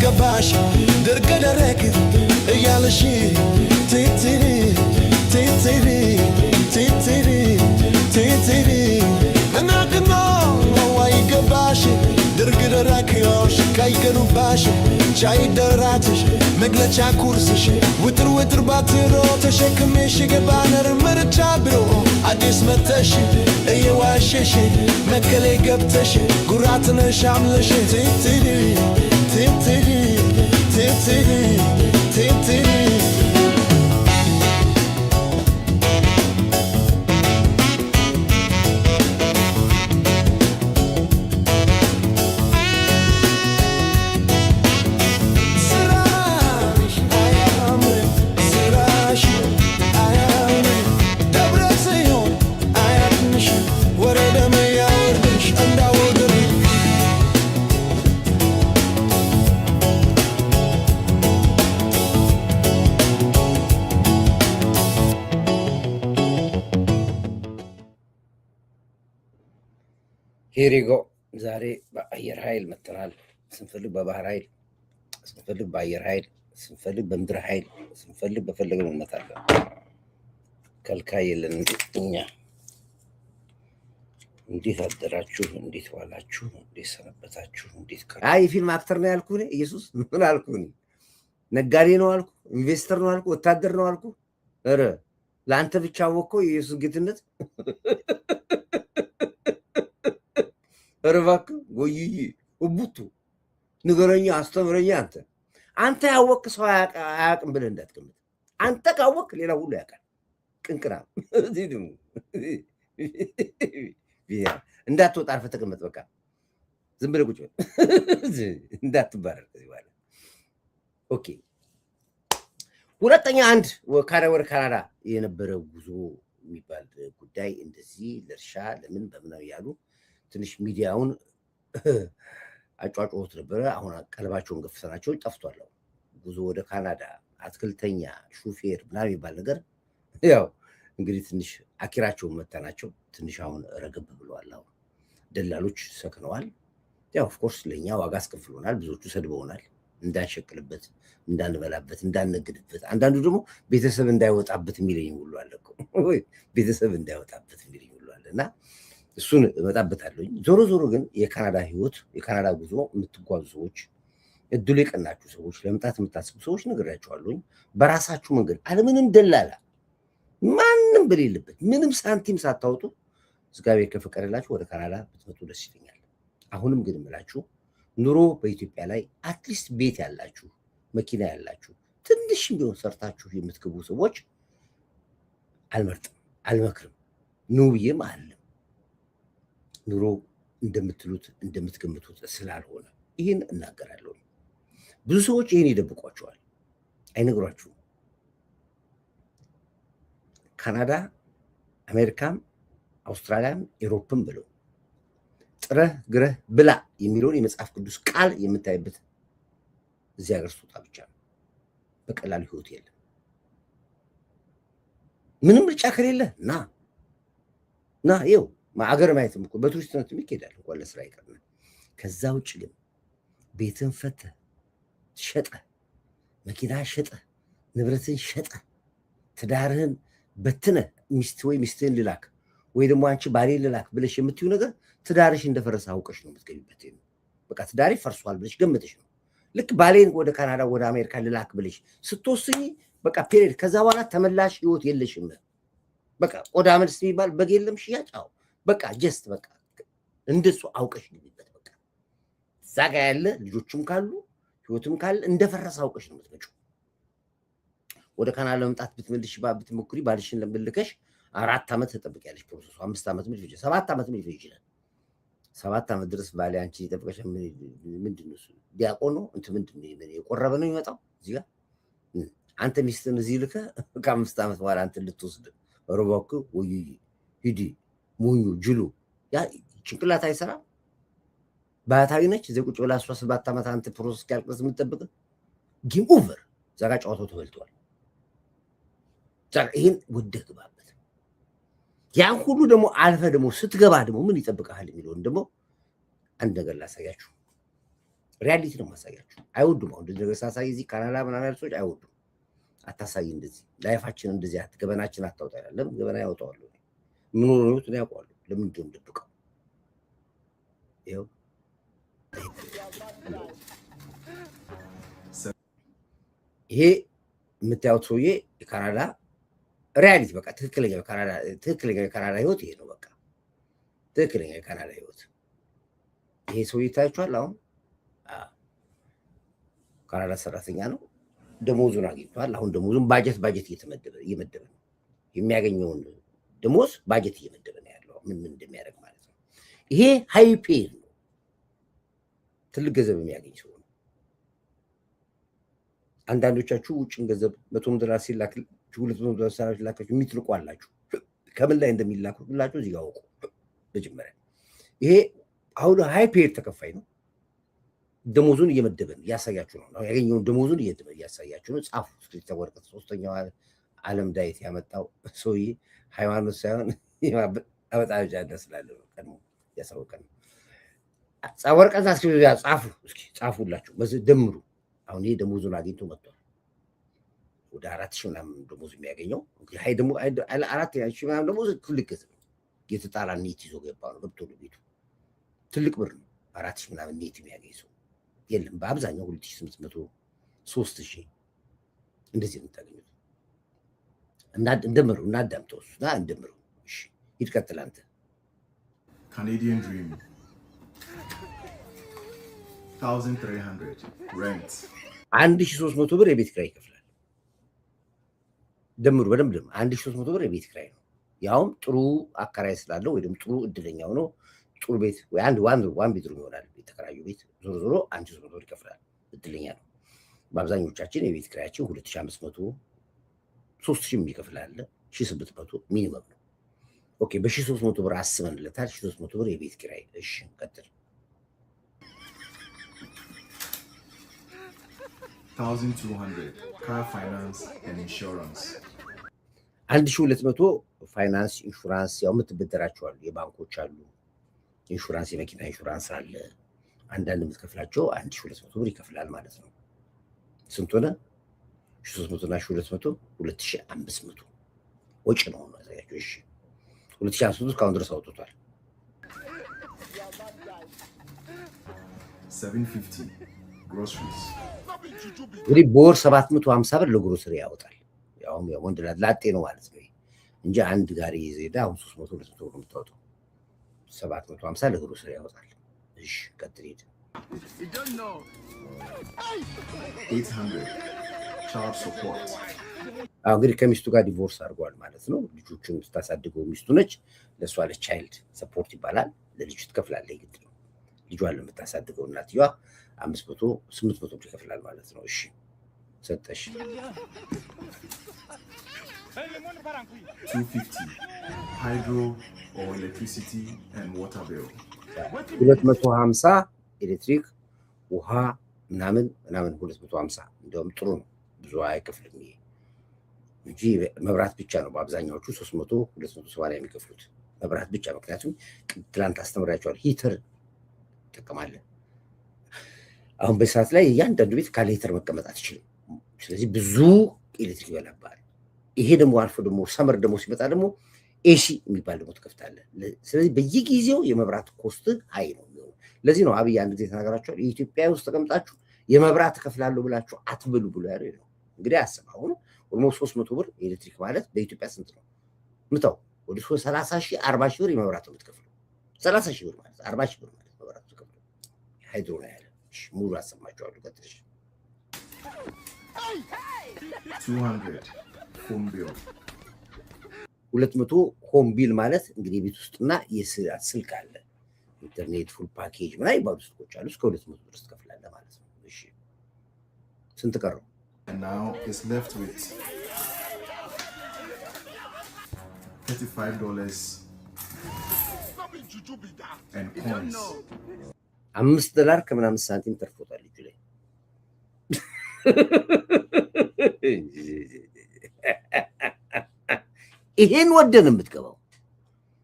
ገባሽ ድርገደረክ እያለሽ ቲቲሪ ቲቲሪ ቲቲሪ ቲቲሪ እናግኖ ወይ ገባሽ ድርገደረክ yosh ካይገኑባሽ ቻይ ደራትሽ መግለጫ ኩርስሽ ውጥር ውጥር ባትሮ ተሸክሜሽ ገባነር ምርጫ ብሎ አዲስ መተሽ እየዋሸሽ መከሌ ገብተሽ ጉራትነሽ አምለሽ ቲቲሪ ቲቲሪ ቲቲሪ ቲቲሪ Here you go. ዛሬ በአየር ኃይል መጥተናል። ስንፈልግ በባህር ኃይል፣ ስንፈልግ በአየር ኃይል፣ ስንፈልግ በምድር ኃይል፣ ስንፈልግ በፈለግነው እንመታለን። ከልካይ የለን እኛ። እንዴት አደራችሁ? እንዴት ዋላችሁ? እንዴት ሰነበታችሁ? እንዴት ፊልም አክተር ነው ያልኩህ? ኢየሱስ ምን አልኩህ? ነጋዴ ነው አልኩ? ኢንቨስተር ነው አልኩ? ወታደር ነው አልኩ? ኧረ ለአንተ ብቻ ወቀው የኢየሱስ ጌትነት ረባክ ወይዬ ወቡቱ ንገረኛ አስተምረኛ አንተ ያወቅ ሰው አያውቅም ብለህ እንዳትቀምጥ። አንተ ካወቅ ሌላ ሁሉ ያውቃል። ቅንቅራ እዚህ ደግሞ እንዳትወጣ አርፈህ ተቀመጥ። በቃ ዝም ብለህ ቁጭ በል እንዳትባረር ከዚህ በኋላ። ኦኬ ሁለተኛ አንድ ወደ ካናዳ የነበረ ጉዞ የሚባል ጉዳይ እንደዚህ ለእርሻ ለምን በምናው ያሉ ትንሽ ሚዲያውን አጫጫውት ነበረ። አሁን ቀለባቸውን ገፍሰናቸው ጠፍቷል። ጉዞ ወደ ካናዳ አትክልተኛ ሹፌር ምናምን የሚባል ነገር ያው እንግዲህ ትንሽ አኪራቸውን መተናቸው ትንሽ አሁን ረገብ ብለዋል። አሁን ደላሎች ሰክነዋል። ያው ኦፍ ኮርስ ለኛ ዋጋ አስከፍሎናል። ብዙዎቹ ሰድበውናል። እንዳንሸቅልበት፣ እንዳንበላበት፣ እንዳንነግድበት፣ አንዳንዱ ደግሞ ቤተሰብ እንዳይወጣበት የሚለኝ ሁሉ አለ እኮ ወይ ቤተሰብ እንዳይወጣበት የሚለኝ ሁሉ አለና እሱን እመጣበታለሁ። ዞሮ ዞሮ ግን የካናዳ ህይወት የካናዳ ጉዞ የምትጓዙ ሰዎች እድሉ የቀናችሁ ሰዎች ለመምጣት የምታስቡ ሰዎች ነግሬያችኋለሁ። በራሳችሁ መንገድ አለምንም ደላላ ማንም በሌለበት ምንም ሳንቲም ሳታወጡ እግዚአብሔር ከፈቀደላችሁ ወደ ካናዳ ብትመጡ ደስ ይለኛል። አሁንም ግን እምላችሁ ኑሮ በኢትዮጵያ ላይ አትሊስት ቤት ያላችሁ መኪና ያላችሁ ትንሽም ቢሆን ሰርታችሁ የምትገቡ ሰዎች አልመርጥም፣ አልመክርም። ኑ ብዬም አለ ኑሮ እንደምትሉት እንደምትገምቱት ስላልሆነ ይህን እናገራለሁ። ብዙ ሰዎች ይህን ይደብቋቸዋል፣ አይነግሯችሁም። ካናዳ፣ አሜሪካም፣ አውስትራሊያም ኤሮፕም ብለው ጥረህ ግረህ ብላ የሚለውን የመጽሐፍ ቅዱስ ቃል የምታይበት እዚህ ሀገር ስትወጣ ብቻ ነው። በቀላሉ ህይወት የለም። ምንም ምርጫ ከሌለ ና ይኸው አገር ማየትም እኮ በቱሪስትነት ይሄዳል እንኳን ለስራ ይቀርና። ከዛ ውጭ ግን ቤትን ፈተህ ሸጠህ፣ መኪና ሸጠህ፣ ንብረትን ሸጠህ፣ ትዳርህን በትነህ ሚስት ወይ ሚስትህን ልላክ ወይ ደግሞ አንቺ ባሌ ልላክ ብለሽ የምትዩ ነገር ትዳርሽ እንደፈረሰ አውቀሽ ነው የምትገቢበት። በቃ ትዳሬ ፈርሷል ብለሽ ገምተሽ ነው። ልክ ባሌን ወደ ካናዳ ወደ አሜሪካ ልላክ ብለሽ ስትወስኚ በቃ ፔሪድ። ከዛ በኋላ ተመላሽ ህይወት የለሽም። በቃ ቆዳ መልስ የሚባል በግ የለም ሽያጭ። አዎ በቃ ጀስት በቃ እንደሱ አውቀሽ ግቢበት። በቃ እዛ ጋ ያለ ልጆችም ካሉ ህይወትም ካለ እንደፈረሰ አውቀሽ ነው የምትመጪው። ወደ ካናዳ ለመምጣት ብትሞክሪ ባልሽን ለምልከሽ 4 ዓመት ተጠብቂያለሽ። ፕሮሰሱ 5 ዓመት ምን ይፈጅ 7 ዓመት ምን ይፈጅ 7 ዓመት ድረስ ባለ አንቺ ይጠብቀሽ። ምንድን ነው እሱ ዲያቆን ነው እንትን ምንድን ነው የቆረበ ነው የሚመጣው እዚህ ጋር። አንተ ሚስትን እዚህ ልከ ከ5 ዓመት በኋላ አንተ ልትወስድ ሮባክ ወይ ሂዲ ሞኙ ጅሉ ያ ጭንቅላት አይሰራ። ባህታዊ ነች እዚህ ቁጭ ብላ 17 ዓመት አንተ ፕሮሰስ ካልቀስ የምትጠብቅ ጌም ኦቨር። ዛጋ ጨዋታው ተበልቷል። ይህን ወደህ ግባበት። ያን ሁሉ ደግሞ አልፈ ደግሞ ስትገባ ደግሞ ምን ይጠብቃል የሚለውን ደግሞ አንድ ነገር ላሳያችሁ። ሪያሊቲ ነው ማሳያችሁ። አይወዱም። አሁን እንደዚህ ነገር ሳሳይ እዚህ ካናዳ ምናምን ያሉ ሰዎች አይወዱም። አታሳይ እንደዚህ ላይፋችን እንደዚህ ገበናችን አታውጣ ይላል። ለምን ገበና ያወጣዋል? ምን ሆኖ ነው ያውቀዋል። ለምን እንደም ደብቀው ይኸው ይሄ የምታዩት ሰውዬ የካናዳ ሪያሊቲ በቃ ትክክለኛ የካናዳ ህይወት ይሄ ነው። በቃ ትክክለኛ የካናዳ ህይወት ይሄ ሰውዬ ይታያችኋል። አሁን ካናዳ ሰራተኛ ነው። ደሞዙን አግኝቷል። አሁን ደሞዙን ባጀት እየመደበ ነው። የሚያገኘውን ደሞዝ ባጀት እየመደበ ነው ያለው። ምን እንደሚያደርግ ማለት ነው። ይሄ ሃይ ፔድ ነው። ትልቅ ገንዘብ የሚያገኝ ሰው ነው። አንዳንዶቻችሁ ውጭን ገንዘብ $100 ሲላክላችሁ $200 ሲላክላችሁ የሚትልቁ አላችሁ። ከምን ላይ እንደሚላክላችሁ እዚህ ጋር አውቁ። መጀመሪያ ይሄ አሁን ሃይ ፔድ ተከፋይ ነው። ደሞዙን እየመደበ ነው እያሳያችሁ ነው። ያገኘውን ደሞዙን እያሳያችሁ ነው። ጻፉ። እስክሪብቶ ወረቀት። ሶስተኛው ዓለም ዳዊት ያመጣው ሰውዬ ሃይማኖት ሳይሆን አበጣጫ ስላለ ነው። ቀድሞ ያሳወቀ ነው። ወረቀት ጻፉ። እስኪ ጻፉላችሁ። በዚህ ደምሩ። አሁን ይሄ ደሞዙን አግኝቶ መጥቷል። ወደ 4,000 ምናምን ደሞዝ የሚያገኘው ይሄ ደግሞ 4,000 ምናምን ደሞዝ ትልቅ ገንዘብ ነው። የተጣራ ኔት ይዞ ገባ ነው ገብቶ ቤቱ። ትልቅ ብር ነው። 4,000 ምናምን ኔት የሚያገኝ ሰው የለም። በአብዛኛው 2,800 3,000 እንደዚህ ነው የምታገኙት። እንደምሩ እናዳምጠው እሱና እንደምሩ። እሺ ይትቀጥል። አንተ Canadian dream 1,300 rent 1,300 ብር የቤት ኪራይ ይከፍላል። ደምሩ በደንብ 1,300 ብር የቤት ኪራይ ነው። ያውም ጥሩ አከራይ ስላለው ወይ ደግሞ ጥሩ እድለኛ ሆኖ ጥሩ ቤት ወይ ዋን ቤድሩም ይሆናል የተከራዩ ቤት ዞሮ 1,300 ብር ይከፍላል። እድለኛ ነው። በአብዛኞቻችን የቤት ኪራያችን 2,500 3,000 ይከፍላል። 1,800 ሚኒመም ነው። ኦኬ በ1,300 ብር አስበንለታል። 1,300 ብር የቤት ኪራይ። እሺ ቀጥል። 1,200 car finance and insurance 1,200 ፋይናንስ ኢንሹራንስ፣ ያው የምትበደራቸው አሉ፣ የባንኮች አሉ፣ ኢንሹራንስ የመኪና ኢንሹራንስ አለ። አንዳንድ የምትከፍላቸው 1,200 ብር ይከፍላል ማለት ነው። ስንት ሆነ? 1,300 እና 1,200 2,500 ወጪ ነው ነው ያሳያችሁ። እሺ 2,500 እስካሁን ድረስ አውጥቷል። 750 groceries እንግዲህ በወር 750 ብር ለግሮሰሪ ያወጣል። ያውም ወንድ ላጤ ነው ማለት ነው እንጂ አንድ ጋሪ ይዘህ ሄዳ አሁን 300 200 ብር የምታወጣው 750 ለግሮሰሪ ያወጣል። እሺ ቀጥል። 800 child support እንግዲህ ከሚስቱ ጋር ዲቮርስ አድርጓል ማለት ነው። ልጆቹን ስታሳድገው ሚስቱ ነች። ለእሷ ለቻይልድ ሰፖርት ይባላል። ለልጁ ትከፍላለህ፣ ግድ ነው። ልጇን ለምታሳድገው እናትየዋ 500 800 ብር ይከፍላል ማለት ነው። እሺ ሰጠሽ። 250 hydro or electricity and water bill 250 ኤሌክትሪክ ውሃ ምናምን 250 እንደውም ጥሩ ነው። ብዙ አይከፍልም ይሄ እንጂ መብራት ብቻ ነው በአብዛኛዎቹ 300 280 የሚከፍሉት መብራት ብቻ። ምክንያቱም ትላንት አስተምራቸዋል ሂተር ይጠቀማለን። አሁን በሰዓት ላይ እያንዳንዱ ቤት ካለ ሂተር መቀመጥ አትችልም። ስለዚህ ብዙ ኤሌክትሪክ ይበላባል። ይሄ ደግሞ አልፎ ደግሞ ሰመር ደግሞ ሲመጣ ደግሞ ኤሲ የሚባል ደግሞ ትከፍታለህ። ስለዚህ በየጊዜው የመብራት ኮስት ሀይ ነው የሚሆነው። ለዚህ ነው አብይ አንድ ጊዜ ተናገራቸዋል። የኢትዮጵያ ውስጥ ተቀምጣችሁ የመብራት እከፍላለሁ ብላችሁ አትብሉ ብሎ ያለው ነው። እንግዲህ አስብ አሁን ኦልሞስት 300 ብር ኤሌክትሪክ ማለት በኢትዮጵያ ስንት ነው? ምታው ወደ 30,000 40,000 ብር የመብራት ነው የምትከፍለው። 30,000 ብር ማለት 40,000 ብር ማለት መብራት የምትከፍለው ሃይድሮ ነው ያለ። ሙሉ አሰማቸዋለሁ። ቀጥልሽ። 200 home bill 200 ሆም ቢል ማለት እንግዲህ ቤት ውስጥና የስልክ አለ ኢንተርኔት ፉል ፓኬጅ ምናምን ይባሉ ስልኮች አሉ። እስከ 200 ብር ትከፍላለህ ማለት ነው። እሺ ስንት ቀረው? and now it's left with $35 and coins $5 ከምናምን ሳንቲም ተርፎታል እጁ ላይ። ይሄን ወደን የምትገባው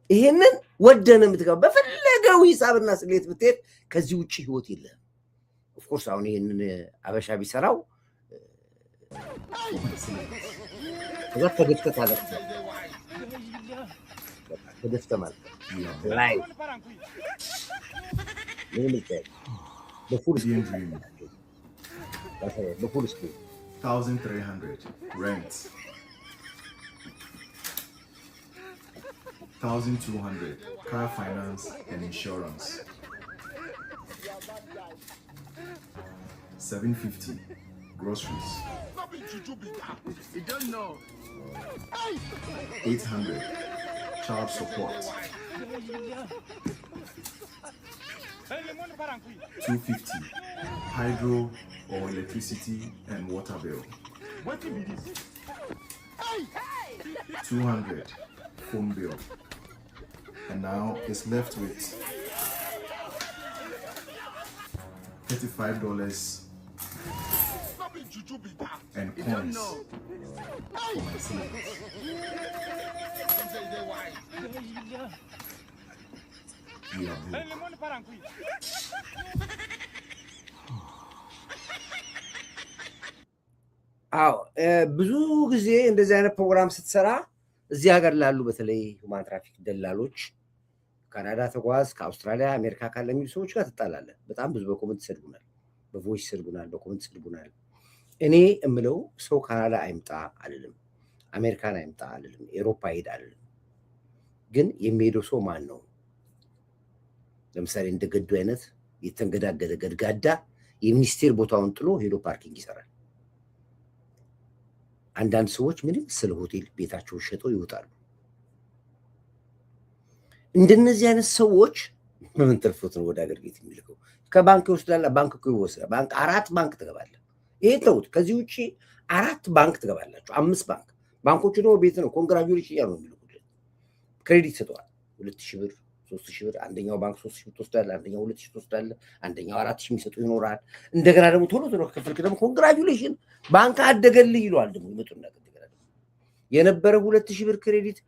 ይሄንን ወደን የምትገባው በፈለገው ሂሳብና ስሌት ብትሄድ ከዚህ ውጪ ህይወት የለም። ኦፍ ኮርስ አሁን ይሄንን አበሻ ቢሰራው ከዛ ተገፍተህ ማለት ነው። ተገፍተህ ማለት ላይ ምን ይባላል? በፉል ስክሪን 1,300 rent. 1,200 car finance and insurance. 750 groceries. 800 child support. 250 hydro or electricity and water bill. 200 phone bill. And now it's left with $35 and coins for my savings. We are broke. አዎ ብዙ ጊዜ እንደዚህ አይነት ፕሮግራም ስትሰራ እዚህ ሀገር ላሉ በተለይ ሁማን ትራፊክ ደላሎች ካናዳ ተጓዝ ከአውስትራሊያ አሜሪካ ካለ የሚሉ ሰዎች ጋር ትጣላለህ። በጣም ብዙ በኮመንት ይሰድቡናል፣ በቮይስ ይሰድቡናል፣ በኮመንት ይሰድቡናል። እኔ እምለው ሰው ካናዳ አይምጣ አልልም፣ አሜሪካን አይምጣ አልልም፣ ኤሮፓ ሄድ አልልም። ግን የሚሄደው ሰው ማን ነው? ለምሳሌ እንደ ገዱ አይነት የተንገዳገደ ገድጋዳ የሚኒስቴር ቦታውን ጥሎ ሄዶ ፓርኪንግ ይሰራል። አንዳንድ ሰዎች ምንም ስለ ሆቴል ቤታቸውን ሸጠው ይወጣሉ። እንደነዚህ አይነት ሰዎች ምን ትርፉት ነው ወደ ሀገር ቤት የሚልከው? ከባንክ ይወስዳል። ባንክ እኮ ይወስዳል። ባንክ 4 ባንክ ትገባለህ። ይሄ ተውት። ከዚህ ውጪ 4 ባንክ ትገባላችሁ፣ 5 ባንክ። ባንኮቹ ደግሞ ቤት ነው ኮንግራጁሌሽን እያሉ ነው የሚልኩት። ክሬዲት ሰጠዋል 2000 ብር 3000 ብር። አንደኛው ባንክ 3000 ብር ትወስዳለህ፣ አንደኛው 2000 ትወስዳለህ፣ አንደኛው 4000 የሚሰጡ ይኖራል። እንደገና ደግሞ ቶሎ ቶሎ ከፈልክ ደግሞ ኮንግራጁሌሽን ባንክ አደገልህ ይሏል። ደግሞ ይመጡና የነበረ 2000 ብር ክሬዲት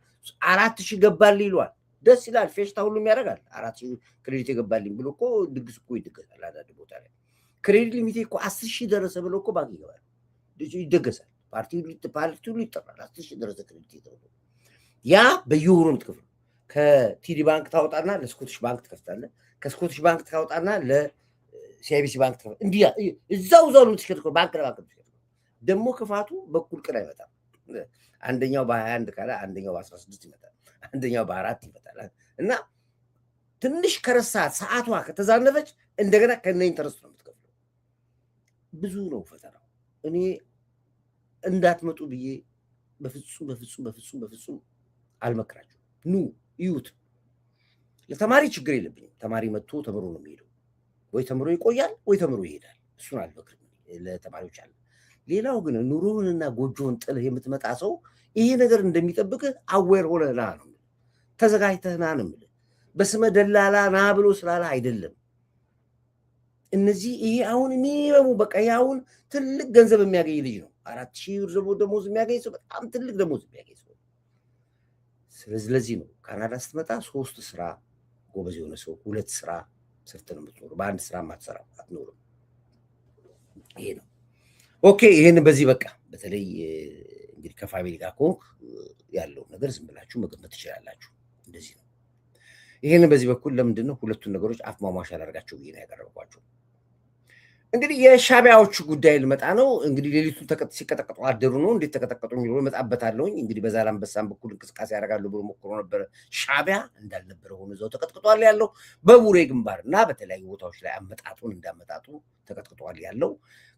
4000 ገባልህ ይሏል። ደስ ይላል። ፌሽታ ሁሉም ያደርጋል። 4000 ክሬዲት የገባልኝ ብሎ እኮ ድግስ እኮ ይደገሳል። አንዳንድ ቦታ ላይ ክሬዲት ሊሚት እኮ 10000 ደረሰ ብሎ እኮ ባንክ ይገባል፣ ይደገሳል። ፓርቲው ይጠራል። 10000 ደረሰ ክሬዲት ይተው። ያ በየወሩ የምትከፍለው ከቲዲ ባንክ ታወጣና ለስኮቲሽ ባንክ ትከፍታለህ። ከስኮቲሽ ባንክ ታወጣና ለሲአይቢሲ ባንክ ትከፍታለህ። እንዲያ እዛው ነው የምትከፍለው። ባንክ ለባንክ ትከፍታለህ። ደግሞ ክፋቱ በኩል ቀን አይመጣም። አንደኛው በ21 ካለ አንደኛው በ16 ይመጣል፣ አንደኛው በ4 ይመጣል። እና ትንሽ ከረሳት ሰዓቷ ከተዛነፈች እንደገና ከነ ኢንተረስት ነው የምትከፍለው። ብዙ ነው ፈተናው። እኔ እንዳትመጡ ብዬ በፍጹም አልመክራችሁም። ኑ ይዩት። ለተማሪ ችግር የለብኝም። ተማሪ መጥቶ ተምሮ ነው የሚሄደው። ወይ ተምሮ ይቆያል ወይ ተምሮ ይሄዳል። እሱን አልመክርም ለተማሪዎች አለ። ሌላው ግን ኑሮህንና ጎጆህን ጥልህ የምትመጣ ሰው ይሄ ነገር እንደሚጠብቅህ አዌር ሆነህ ና ነው የምልህ። ተዘጋጅተህ ና ነው የምልህ። በስመ ደላላ ና ብሎ ስላለ አይደለም። እነዚህ ይሄ አሁን ሚኒመሙ በቃ ይሄ አሁን ትልቅ ገንዘብ የሚያገኝ ልጅ ነው። 4000 ብር ደሞዝ የሚያገኝ ሰው በጣም ትልቅ ደሞዝ የሚያገኝ ሰው። ስለዚህ ነው ካናዳ ስትመጣ 3 ስራ ጎበዝ የሆነ ሰው 2 ስራ ሰርተህ ነው የምትኖረው። በአንድ ስራ አትኖርም። ይሄ ነው። ኦኬ። ይሄን በዚህ በቃ በተለይ እንግዲህ ከፋሚሊ ጋር ኮንክ ያለው ነገር ዝም ብላችሁ መገመት ትችላላችሁ። እንደዚህ ነው። ይሄን በዚህ በኩል ለምንድን ነው ሁለቱን ነገሮች አፍ ማሟሻ አላደርጋቸው ብዬ ነው ያቀረብኳቸው። እንግዲህ የሻቢያዎቹ ጉዳይ ልመጣ ነው። እንግዲህ ሌሊቱን ሲቀጠቀጡ አደሩ ነው። እንዴት ተቀጠቀጡ የሚለው እመጣበታለሁ። እንግዲህ በዛላምበሳም በኩል እንቅስቃሴ ያደርጋሉ ብሎ ሞክሮ ነበር። ሻቢያ እንዳልነበረ ሆኖ እዛው ተቀጥቅጧል ያለው። በቡሬ ግንባር እና በተለያዩ ቦታዎች ላይ እንዳመጣጡ ተቀጥቅጧል ያለው።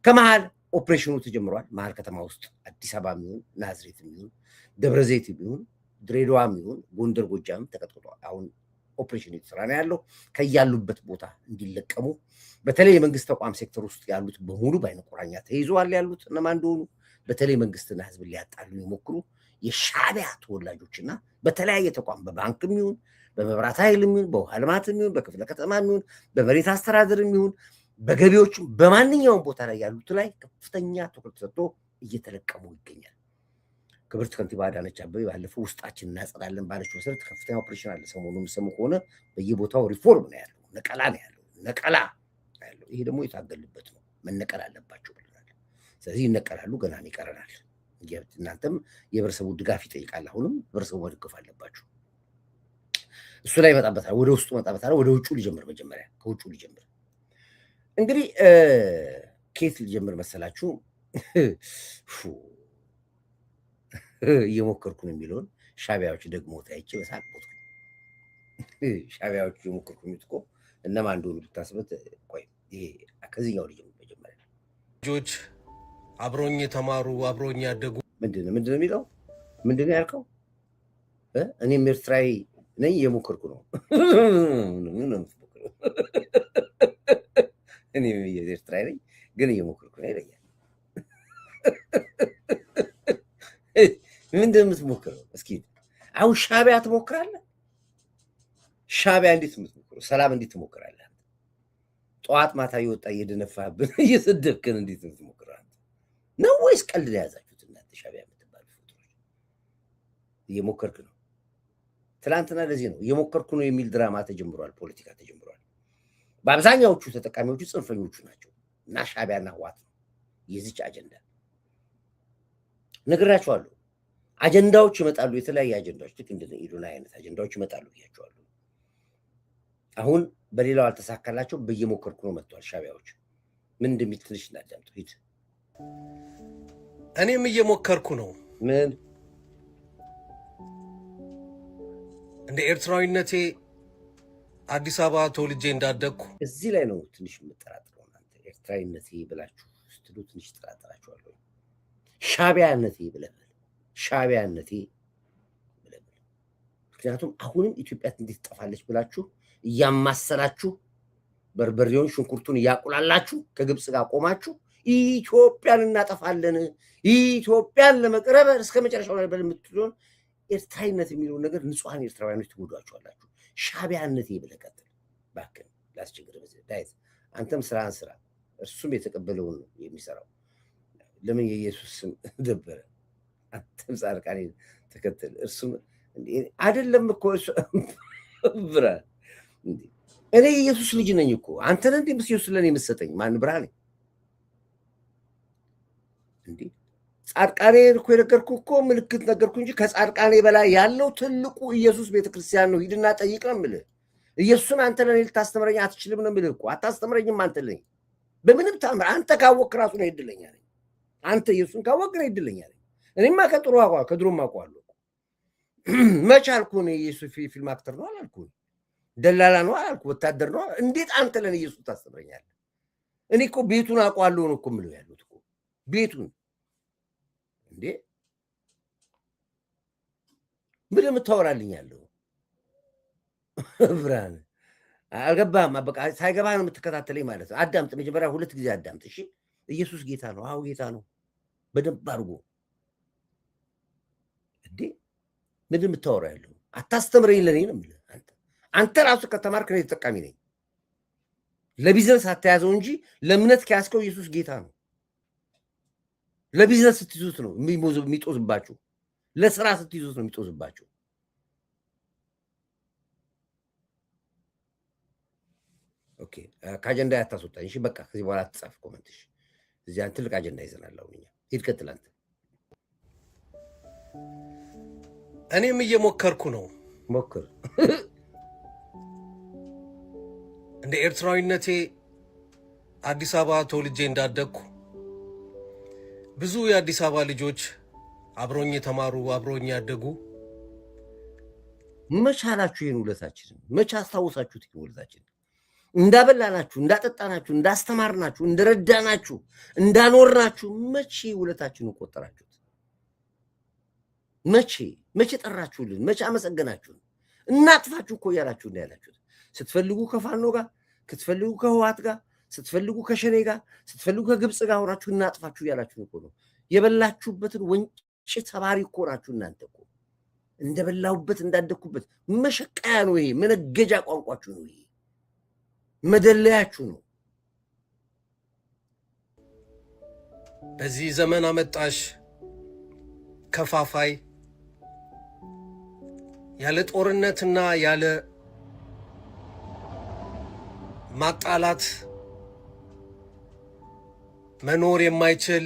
ከመሃል ኦፕሬሽኑ ተጀምሯል። መሀል ከተማ ውስጥ አዲስ አበባ የሚሆን ናዝሬት የሚሆን ደብረ ዘይት የሚሆን ድሬዳዋ የሚሆን ጎንደር፣ ጎጃም ተቀጥቅጧል። አሁን ኦፕሬሽን እየተሰራ ነው ያለው። ከያሉበት ቦታ እንዲለቀሙ በተለይ የመንግስት ተቋም ሴክተር ውስጥ ያሉት በሙሉ በዓይነ ቁራኛ ተይዘዋል። ያሉት እነማን እንደሆኑ በተለይ መንግስትና ህዝብ ሊያጣሉ የሚሞክሩ የሻቢያ ተወላጆችና በተለያየ ተቋም በባንክም ይሁን በመብራት ኃይልም ይሁን በውሃ ልማትም ይሁን በክፍለ ከተማም ይሁን በመሬት አስተዳደርም ይሁን በገቢዎችም በማንኛውም ቦታ ላይ ያሉት ላይ ከፍተኛ ትኩረት ሰጥቶ እየተለቀሙ ይገኛል። ክብርት ከንቲባ አዳነች አቤቤ ባለፈው ውስጣችን እናጸዳለን ባለች መሰረት ከፍተኛ ኦፕሬሽን አለ። ሰሞኑን የምትሰሙ ከሆነ በየቦታው ሪፎርም ነው ያለው፣ ነቀላ ነው ያለው፣ ነቀላ ያለው። ይሄ ደግሞ የታገልበት ነው፣ መነቀል አለባቸው ብለናል። ስለዚህ ይነቀላሉ፣ ገና ይቀረናል። እናንተም የህብረተሰቡ ድጋፍ ይጠይቃል። አሁንም ህብረተሰቡ መደገፍ አለባችሁ። እሱ ላይ ይመጣበታል፣ ወደ ውስጡ መጣበታል። ወደ ውጩ ሊጀምር፣ መጀመሪያ ከውጩ ሊጀምር። እንግዲህ ኬት ሊጀምር መሰላችሁ? እየሞከርኩ ነው የሚለውን ሻቢያዎች ደግሞ ታይቼ በሳቅ ሞትኩ። ሻቢያዎች እየሞከርኩ እኮ እነማን እንደሆኑ ብታስበት። ቆይ ይሄ ከዚህኛው ልጅ መጀመሪያ ልጆች አብሮኝ የተማሩ አብሮኝ ያደጉ ምንድን ነው የሚለው? ምንድን ነው ያልከው? እኔም ኤርትራዊ ነኝ እየሞከርኩ ነው። እኔም ኤርትራዊ ነኝ ግን እየሞከርኩ ነው ይለኛል። ምንድን ነው የምትሞክረው? እስኪ አሁን ሻቢያ ትሞክራለህ? ሻቢያ እንዴት የምትሞክረው? ሰላም እንዴት ትሞክራለህ? ጠዋት ማታ እየወጣ እየደነፋህብን እየሰደብክን እንዴት ነው የምትሞክረው ነው? ወይስ ቀልድ ላይ ያዛችሁት እናንተ? ሻቢያ የምትባሉ ፍጡሮች እየሞከርክ ነው። ትናንትና ለዚህ ነው እየሞከርኩ ነው የሚል ድራማ ተጀምሯል፣ ፖለቲካ ተጀምሯል። በአብዛኛዎቹ ተጠቃሚዎቹ ጽንፈኞቹ ናቸው እና ሻቢያና ህዋት ነው የዚች አጀንዳ። ነግራችኋለሁ። አጀንዳዎች ይመጣሉ፣ የተለያየ አጀንዳዎች፣ ልክ እንደ ኢዱና አይነት አጀንዳዎች ይመጣሉ ብያችኋለሁ። አሁን በሌላው አልተሳካላቸው፣ በየሞከርኩ ነው መጥቷል። ሻቢያዎች ምን እንደሚል ትንሽ እናዳምጡ። ሂድ። እኔም እየሞከርኩ ነው። ምን እንደ ኤርትራዊነቴ አዲስ አበባ ተወልጄ እንዳደግኩ እዚህ ላይ ነው ትንሽ የምጠራጥረው። እናንተ ኤርትራዊነቴ ብላችሁ ስትሉ ትንሽ ጠራጥራችኋለሁ። ሻቢያነቴ ብለህ ሻቢያነቴ ብለህ። ምክንያቱም አሁንም ኢትዮጵያ እንዴት ትጠፋለች ብላችሁ እያማሰላችሁ በርበሬውን ሽንኩርቱን እያቁላላችሁ ከግብፅ ጋር ቆማችሁ ኢትዮጵያን እናጠፋለን፣ ኢትዮጵያን ለመቅረብ እስከ መጨረሻው ላይ በምትሆን ኤርትራዊነት የሚለውን ነገር ንጹሐን ኤርትራውያኖች ትጎዷቸዋላችሁ። ሻቢያነቴ ብለህ ቀጥል እባክህ። ላስቸግር ዳዊት፣ አንተም ስራህን ስራ፣ እርሱም የተቀበለውን ነው የሚሰራው። ለምን የኢየሱስ ስም ደበረ? አንተም ጻድቃኔ ተከተል፣ እርሱም አይደለም እኮ ብራ። እኔ የኢየሱስ ልጅ ነኝ እኮ። አንተ ነህ እንዴ ኢየሱስ ለኔ የምትሰጠኝ? ማን ብርሃኔ እንዴ? ጻድቃኔ እኮ የነገርኩህ እኮ ምልክት ነገርኩ እንጂ ከጻድቃኔ በላይ ያለው ትልቁ ኢየሱስ ቤተክርስቲያን ነው። ሂድና ጠይቅ ነው የምልህ። ኢየሱስን አንተ ለኔ ልታስተምረኝ አትችልም ነው የምልህ እኮ። አታስተምረኝም አንተ ለኔ በምንም ታምር። አንተ ካወቅክ ራሱ ነው ይድለኛ ነኝ። አንተ ኢየሱስን ካወቅክ ነው ይድለኛ ነኝ። እኔማ ከድሮም አውቀዋለሁ። መች አልኩህ? እኔ ኢየሱስ ፊልም አክተር ነው አላልኩህ? ደላላ ነው አላልኩህ? ወታደር ነው። እንዴት አንተ ለኔ ኢየሱስ ታስተምረኛለህ? እኔ እኮ ቤቱን አውቀዋለሁ ነው እኮ የምለው ያሉት እኮ ቤቱን። እንዴ ምን የምታወራልኝ ያለው ብርሃን? አልገባህም። በቃ ሳይገባህ ነው የምትከታተለኝ ማለት ነው። አዳምጥ፣ መጀመሪያ 2 ጊዜ አዳምጥ እሺ። ኢየሱስ ጌታ ነው። አዎ ጌታ ነው፣ በደንብ አድርጎ። እንዴ ምን የምታወራ ያለው? አታስተምረኝ ለኔ ነው የምልህ። አንተ ራሱ ከተማርክ ነው ተጠቃሚ ነኝ። ለቢዝነስ አተያዘው እንጂ ለእምነት ከያዝከው ኢየሱስ ጌታ ነው። ለቢዝነስ ስትይዙት ነው የሚጦዝባችሁ። ለስራ ስትይዙት ነው የሚጦዝባችሁ። ኦኬ ከአጀንዳ ያታስወጣኝ። እሺ በቃ ከዚህ በኋላ አትጻፍ ኮመንት። እሺ እዚያን ትልቅ አጀንዳ ይዘናል አሁን እኛ። ሂድ ቀጥል አንተ። እኔም እየሞከርኩ ነው። ሞክር። እንደ ኤርትራዊነቴ አዲስ አበባ ተወልጄ እንዳደግኩ ብዙ የአዲስ አበባ ልጆች አብሮኝ የተማሩ አብሮኝ ያደጉ። መች አላችሁ ይህን ውለታችንን? መች አስታውሳችሁት ይህን ውለታችንን? እንዳበላናችሁ፣ እንዳጠጣናችሁ፣ እንዳስተማርናችሁ፣ እንደረዳናችሁ፣ እንዳኖርናችሁ መቼ ውለታችንን ቆጠራችሁት? መቼ ጠራችሁልን? መቼ አመሰገናችሁን? እናጥፋችሁ እኮ እያላችሁ እንዳያላችሁት ስትፈልጉ ከፋኖ ጋር፣ ስትፈልጉ ከህዋት ጋር፣ ስትፈልጉ ከሸኔ ጋር፣ ስትፈልጉ ከግብፅ ጋር ሆናችሁ እናጥፋችሁ እያላችሁ እኮ ነው። የበላችሁበትን ወንጭ ተባሪ እኮ ናችሁ እናንተ እኮ። እንደበላሁበት እንዳደግኩበት መሸቀያ ነው ይሄ። መነገጃ ቋንቋችሁ ነው ይሄ። መደለያችሁ ነው። በዚህ ዘመን አመጣሽ ከፋፋይ ያለ ጦርነትና ያለ ማጣላት መኖር የማይችል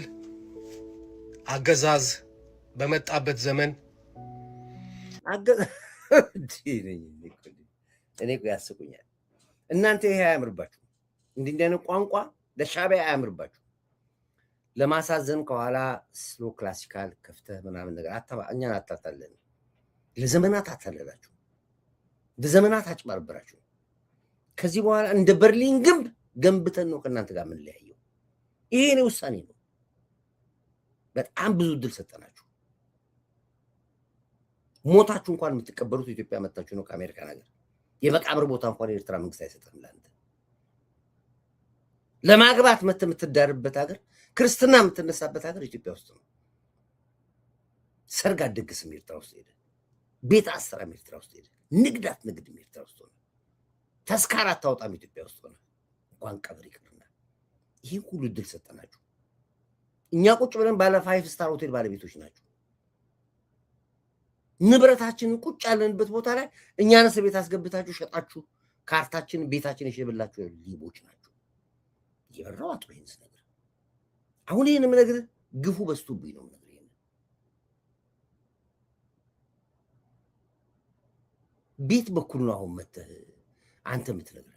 አገዛዝ በመጣበት ዘመን እኔ ያስቁኛል። እናንተ ይሄ አያምርባችሁ፣ እንዲህ አይነት ቋንቋ ለሻዕቢያ አያምርባችሁ። ለማሳዘን ከኋላ ስሎ ክላሲካል ከፍተህ ምናምን ነገር እኛን አታታለን። ለዘመናት አታለላችሁ፣ ለዘመናት አጭበርበራችሁ። ከዚህ በኋላ እንደ በርሊን ግንብ ገንብተን ነው ከእናንተ ጋር የምንለያየው። ይሄ እኔ ውሳኔ ነው። በጣም ብዙ እድል ሰጠናችሁ። ሞታችሁ እንኳን የምትቀበሉት ኢትዮጵያ መጣችሁ ነው ከአሜሪካ ነገር። የመቃብር ቦታ እንኳን የኤርትራ መንግስት አይሰጥም ለአንተ። ለማግባት መተህ የምትዳርበት ሀገር፣ ክርስትና የምትነሳበት ሀገር ኢትዮጵያ ውስጥ ነው። ሰርግ አትደግስም ኤርትራ ውስጥ ሄደህ፣ ቤት አሰራም ኤርትራ ውስጥ ሄደህ፣ ንግድ አትነግድም ኤርትራ ውስጥ ሆነህ፣ ተስካር አታወጣም ኢትዮጵያ ውስጥ ሆነህ፣ እንኳን ቀብር ይቅርና። ይህን ሁሉ እድል ሰጠናችሁ። እኛ ቁጭ ብለን ባለ 5 ስታር ሆቴል ባለቤቶች ናቸው። ንብረታችንን ቁጭ ያለንበት ቦታ ላይ እኛን እስር ቤት አስገብታችሁ ሸጣችሁ ካርታችን ቤታችን የሸበላችሁ ሊቦች ናቸው። እየበራው አጥሮ ይህንስ ነገር አሁን ይህን የምነግርህ ግፉ በዝቶብኝ ነው የምነግርህ። ይሄን ቤት በኩል ነው አሁን መተህ አንተ የምትነግረን።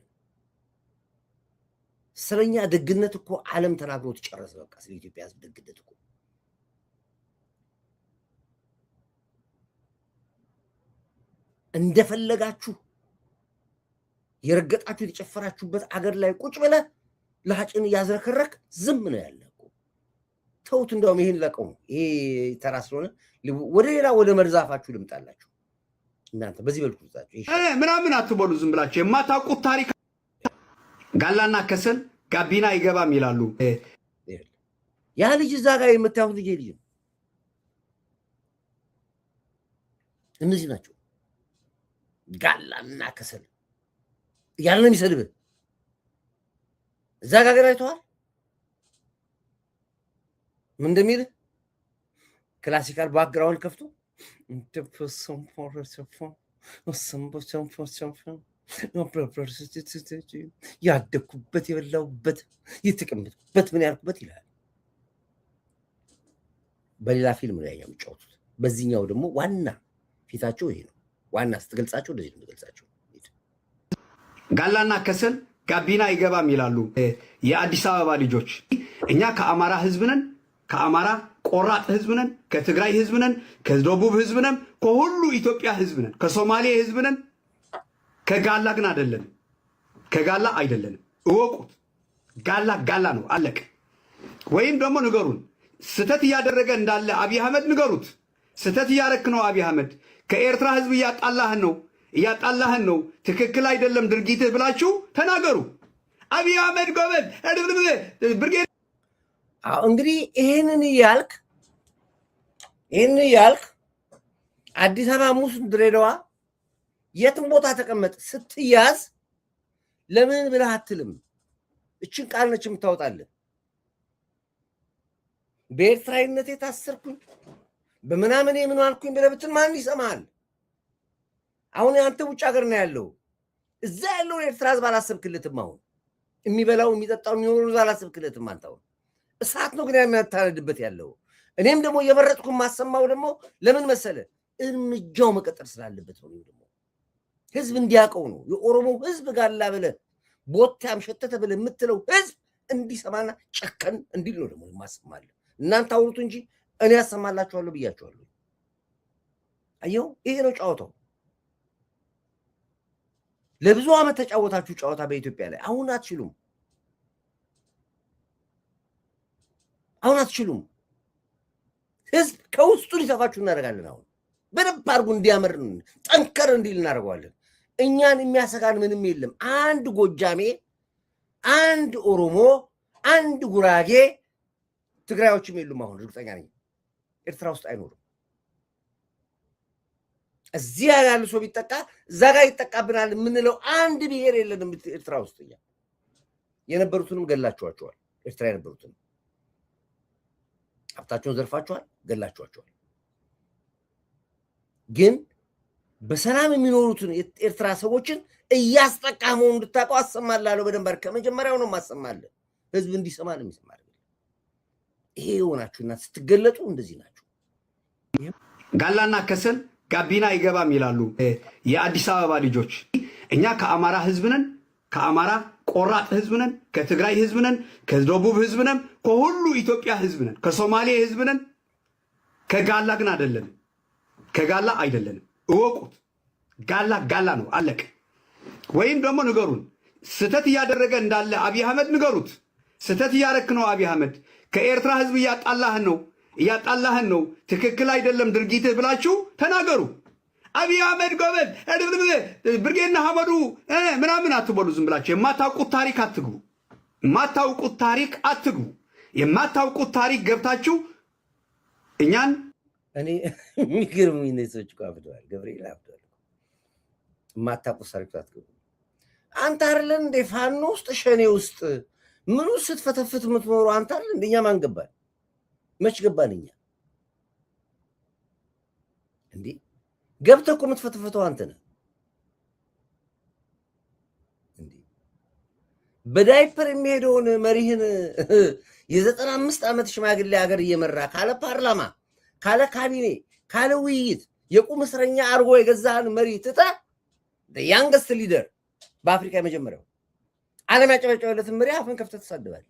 ስለኛ ደግነት እኮ ዓለም ተናግሮት ጨረሰ። በቃ ስለ ኢትዮጵያ ሕዝብ ደግነት እኮ እንደፈለጋችሁ የረገጣችሁ የተጨፈራችሁበት አገር ላይ ቁጭ ብለህ ለሐጭን እያዝረከረክ ዝም ነው ያለ እኮ። ተውት። እንደውም ይሄን ለቀው ይሄ ተራ ስለሆነ ወደ ሌላ ወደ መርዛፋችሁ ልምጣላችሁ። እናንተ በዚህ በልኩ ምናምን አትበሉ። ዝም ብላችሁ የማታውቁት ታሪክ ጋላና ከሰል ጋቢና አይገባም ይላሉ። ያ ልጅ እዛ ጋር የምታዩት ልጅ ነው። እነዚህ ናቸው ጋላና ከሰል ያለ ነው የሚሰድብህ። እዛ ጋር አይተዋል ምን እንደሚል ክላሲካል ባክግራውንድ ከፍቶ ያደኩበት የበላሁበት የተቀመጥኩበት ምን ያልኩበት ይላል። በሌላ ፊልም ላይ የሚጫወቱት፣ በዚህኛው ደግሞ ዋና ፊታቸው ይሄ ነው። ዋና ስትገልጻቸው እንደዚህ ነው የምገልጻቸው። ጋላና ከሰል ጋቢና አይገባም ይላሉ የአዲስ አበባ ልጆች። እኛ ከአማራ ህዝብ ነን፣ ከአማራ ቆራጥ ህዝብ ነን፣ ከትግራይ ህዝብ ነን፣ ከደቡብ ህዝብ ነን፣ ከሁሉ ኢትዮጵያ ህዝብ ነን፣ ከሶማሌ ህዝብ ነን። ከጋላ ግን አይደለንም። ከጋላ አይደለንም። እወቁት። ጋላ ጋላ ነው፣ አለቀ። ወይም ደግሞ ንገሩን፣ ስተት እያደረገ እንዳለ አብይ አህመድ ንገሩት። ስተት እያረክ ነው አብይ አህመድ፣ ከኤርትራ ህዝብ እያጣላህን ነው፣ ትክክል አይደለም ድርጊትህ ብላችሁ ተናገሩ። አብይ አህመድ ጎበዝ ብርጌድ። እንግዲህ ይህንን ያልክ አዲስ አበባ ሙስን ድሬዳዋ የትም ቦታ ተቀመጥ ስትያዝ ለምን ብለህ አትልም? እችን ቃል ነች የምታወጣልህ። በኤርትራዊነቴ ታሰርኩኝ በምናምን ምን አልኩኝ ብለህ ብትል ማን ይሰማሃል? አሁን አንተ ውጭ ሀገር ነው ያለው። እዛ ያለው ኤርትራ ህዝብ አላሰብክለትም። አሁን የሚበላው የሚጠጣው የሚኖረው አላሰብክለትም። አንተ አሁን እሳት ነው ግን የሚያታረድበት ያለው። እኔም ደግሞ የመረጥኩ ማሰማው ደግሞ ለምን መሰለ? እርምጃው መቀጠል ስላለበት ነው። ደግሞ ህዝብ እንዲያውቀው ነው። የኦሮሞ ህዝብ ጋላ ብለህ ቦታም ሸተተ ብለህ የምትለው ህዝብ እንዲሰማና ጨከን እንዲል ነው ደግሞ የማሰማለሁ። እናንተ አውሩት እንጂ እኔ ያሰማላችኋለሁ ብያችኋለሁ። አየው፣ ይሄ ነው ጨዋታው። ለብዙ ዓመት ተጫወታችሁ ጨዋታ በኢትዮጵያ ላይ። አሁን አትችሉም። ህዝብ ከውስጡ ሊሰፋችሁ እናደርጋለን። አሁን በደንብ አድርጉ እንዲያምር ጠንከር እንዲል እናደርገዋለን። እኛን የሚያሰጋን ምንም የለም። አንድ ጎጃሜ፣ አንድ ኦሮሞ፣ አንድ ጉራጌ፣ ትግራዮችም የሉም። አሁን እርግጠኛ ነኝ ኤርትራ ውስጥ አይኖርም። እዚህ ያለ ሰው ቢጠቃ እዛ ጋር ይጠቃብናል የምንለው አንድ ብሔር የለንም ኤርትራ ውስጥ። የነበሩትንም ገላችኋቸዋል። ኤርትራ የነበሩትን ሀብታቸውን ዘርፋችኋል፣ ገላችኋቸዋል። ግን በሰላም የሚኖሩትን ኤርትራ ሰዎችን እያስጠቃ መሆኑን እንድታውቀው አሰማላለሁ። በደንብ ከመጀመሪያው ነው ማሰማለህ። ህዝብ እንዲሰማ ነው የሚሰማል። ይሄ የሆናችሁና ስትገለጡ እንደዚህ ናችሁ። ጋላና ከሰል ጋቢና አይገባም ይላሉ የአዲስ አበባ ልጆች። እኛ ከአማራ ህዝብ ነን፣ ከአማራ ቆራጥ ህዝብ ነን፣ ከትግራይ ህዝብ ነን፣ ከደቡብ ህዝብ ነን፣ ከሁሉ ኢትዮጵያ ህዝብ ነን፣ ከሶማሌ ህዝብ ነን። ከጋላ ግን አይደለንም። ከጋላ አይደለንም። እወቁት። ጋላ ነው፣ አለቀ። ወይም ደግሞ ንገሩን፣ ስተት እያደረገ እንዳለ አብይ አህመድ ንገሩት። ስተት እያረክ ነው አብይ አህመድ፣ ከኤርትራ ህዝብ እያጣላህን ነው፣ ትክክል አይደለም ድርጊትህ ብላችሁ ተናገሩ። አብይ አህመድ ጎበዝ ብርጌና ሐመዱ ምናምን አትበሉ። ዝም ብላችሁ የማታውቁት ታሪክ አትግቡ። የማታውቁት ታሪክ ገብታችሁ እኛን እኔ የሚገርሙኝ እነዚህ ሰዎች እኮ አብደዋል። ገብርኤል አብደዋል። የማታውቁት ታሪክ አትግቡ። አንተ አይደለን እንደ ፋኖ ውስጥ ሸኔ ውስጥ ምኑ ስትፈተፍት የምትኖሩ አንተ አይደል? እንደኛ ማን ገባን? መች ገባን እኛ? እንዴ ገብተህ እኮ የምትፈተፍተው አንተ ነህ። እንዴ በዳይፐር የሚሄደውን መሪህን የ95 ዓመት ሽማግሌ ሀገር እየመራ ካለ ፓርላማ፣ ካለ ካቢኔ፣ ካለ ውይይት የቁም እስረኛ አርጎ የገዛህን መሪ ትተህ ያንገስት ሊደር በአፍሪካ የመጀመሪያው ዓለም ያጨበጨበለትን መሪ አፍን ከፍተህ ትሳደባለህ።